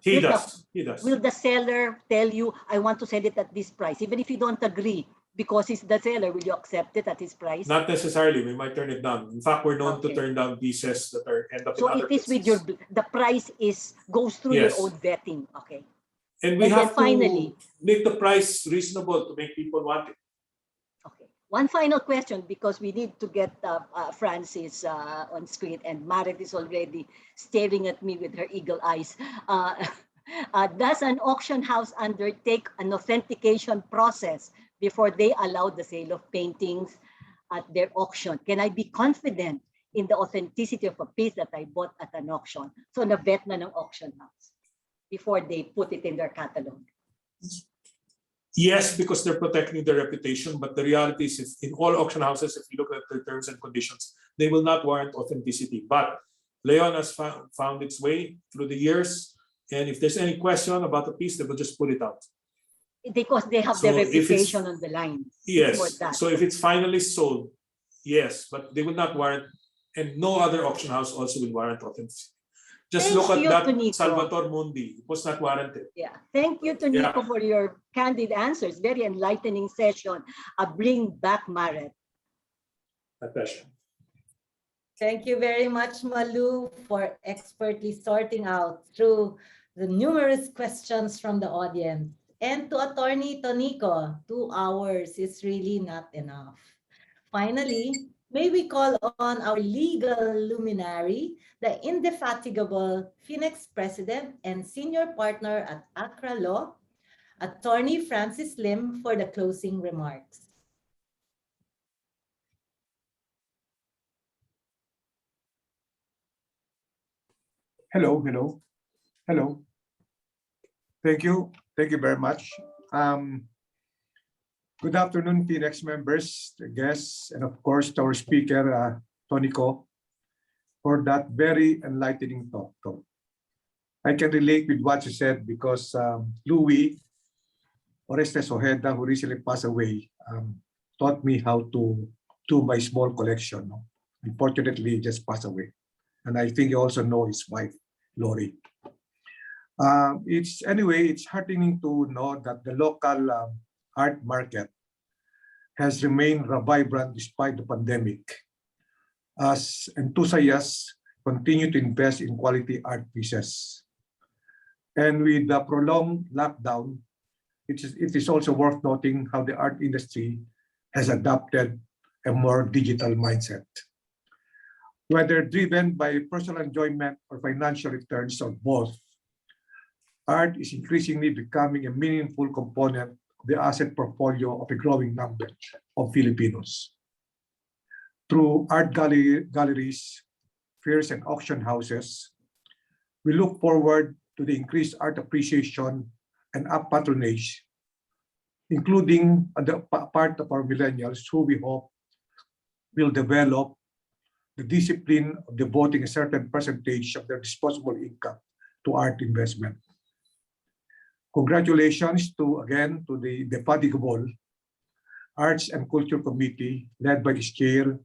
He does. Will the seller tell you, I want to sell it at this price, even if you don't agree? Because he's the seller, will you accept it at his price? Not necessarily. We might turn it down. In fact, we're known to turn down pieces that end up in other it is places. with the price goes through your own vetting. Okay. And we And have then finally, to make the price reasonable to make people want it. okay. One final question, because we need to get Francis on screen, and Marit is already staring at me with her eagle eyes. Does an auction house undertake an authentication process before they allow the sale of paintings at their auction? Can I be confident in the authenticity of a piece that I bought at an auction? So na-vet na ng auction house before they put it in their catalog. Yes, because they're protecting their reputation, but the reality is, if in all auction houses, if you look at their terms and conditions, they will not warrant authenticity. But Leon has found its way through the years, and if there's any question about the piece, they will just put it out. Because they have their reputation on the line. Yes, so if it's finally sold, yes, but they will not warrant, and no other auction house also will warrant authenticity. Just look at that Tonico. Salvator Mundi. It was not warranted. Yeah. Thank you, Tonico, for your candid answers. Very enlightening session. Bring back Maret. My pleasure. Thank you very much, Malu, for expertly sorting out through the numerous questions from the audience. And to Attorney Tonico, 2 hours is really not enough. Finally, may we call on our legal luminary, the indefatigable Phoenix President and Senior Partner at Accra Law, Attorney Francis Lim, for the closing remarks. Hello. Thank you very much. Good afternoon, Phoenix members, the guests, and of course, to our speaker, Tonico, for that very enlightening talk. I can relate with what you said because Louis Orestes Ojeda, who recently passed away, taught me how to do my small collection. Unfortunately, he just passed away. And I think you also know his wife, Lori. It's heartening to know that the local art market has remained vibrant despite the pandemic, as enthusiasts continue to invest in quality art pieces. And with the prolonged lockdown, it is also worth noting how the art industry has adopted a more digital mindset. Whether driven by personal enjoyment or financial returns or both, art is increasingly becoming a meaningful component of the asset portfolio of a growing number of Filipinos. Through art galleries, fairs, and auction houses, we look forward to the increased art appreciation and art patronage, including on the part of our millennials, who we hope will develop the discipline of devoting a certain percentage of their disposable income to art investment. Congratulations to the defatigable Arts and Culture Committee led by its chair,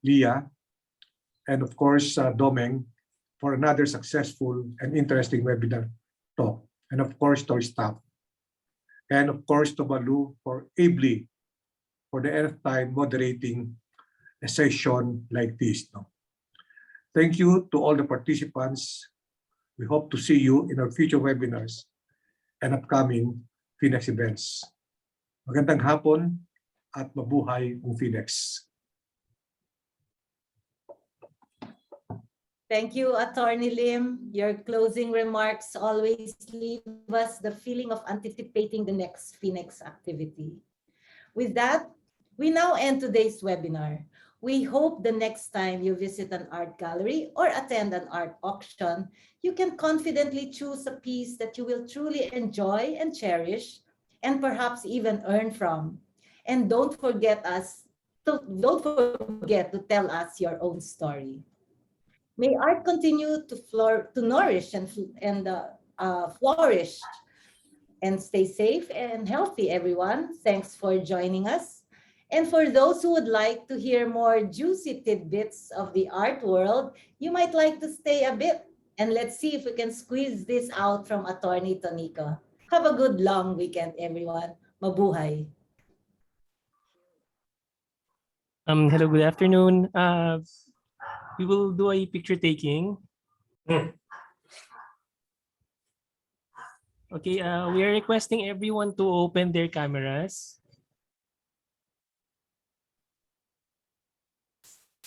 Leah, and of course, Domeng, for another successful and interesting webinar talk. And of course, to our staff. And of course, to Malu for ably, for the nth time, moderating a session like this. Thank you to all the participants. We hope to see you in our future webinars and upcoming Phoenix events. Magandang hapon at mabuhay ang Phoenix. Thank you, Attorney Lim. Your closing remarks always leave us the feeling of anticipating the next Phoenix activity. With that, we now end today's webinar. We hope the next time you visit an art gallery or attend an art auction, you can confidently choose a piece that you will truly enjoy and cherish, and perhaps even earn from. And don't forget to tell us your own story. May art continue to nourish and flourish. And stay safe and healthy, everyone. Thanks for joining us. And for those who would like to hear more juicy tidbits of the art world, you might like to stay a bit. And let's see if we can squeeze this out from Attorney Tonico. Have a good long weekend, everyone. Mabuhay. Hello, good afternoon. We will do a picture taking. Okay, we are requesting everyone to open their cameras.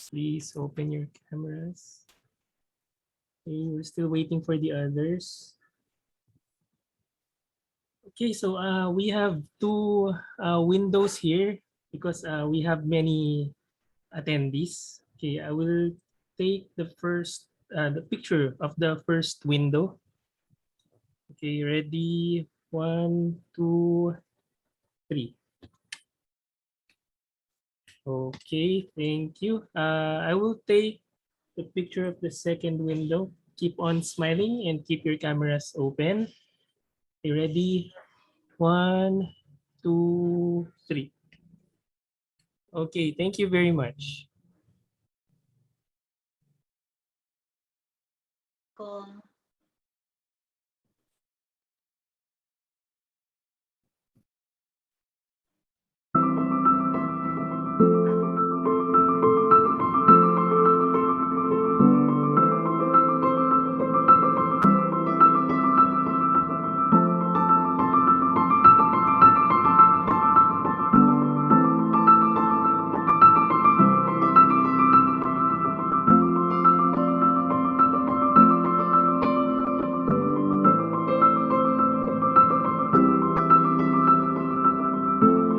Please open your cameras. Okay, we're still waiting for the others. Okay, so we have two windows here because we have many attendees. Okay, I will take the picture of the first window. Okay, ready? 1, 2, 3. Okay, thank you. I will take the picture of the second window. Keep on smiling and keep your cameras open. Okay, ready? 1, 2, 3. Okay, thank you very much. Cool.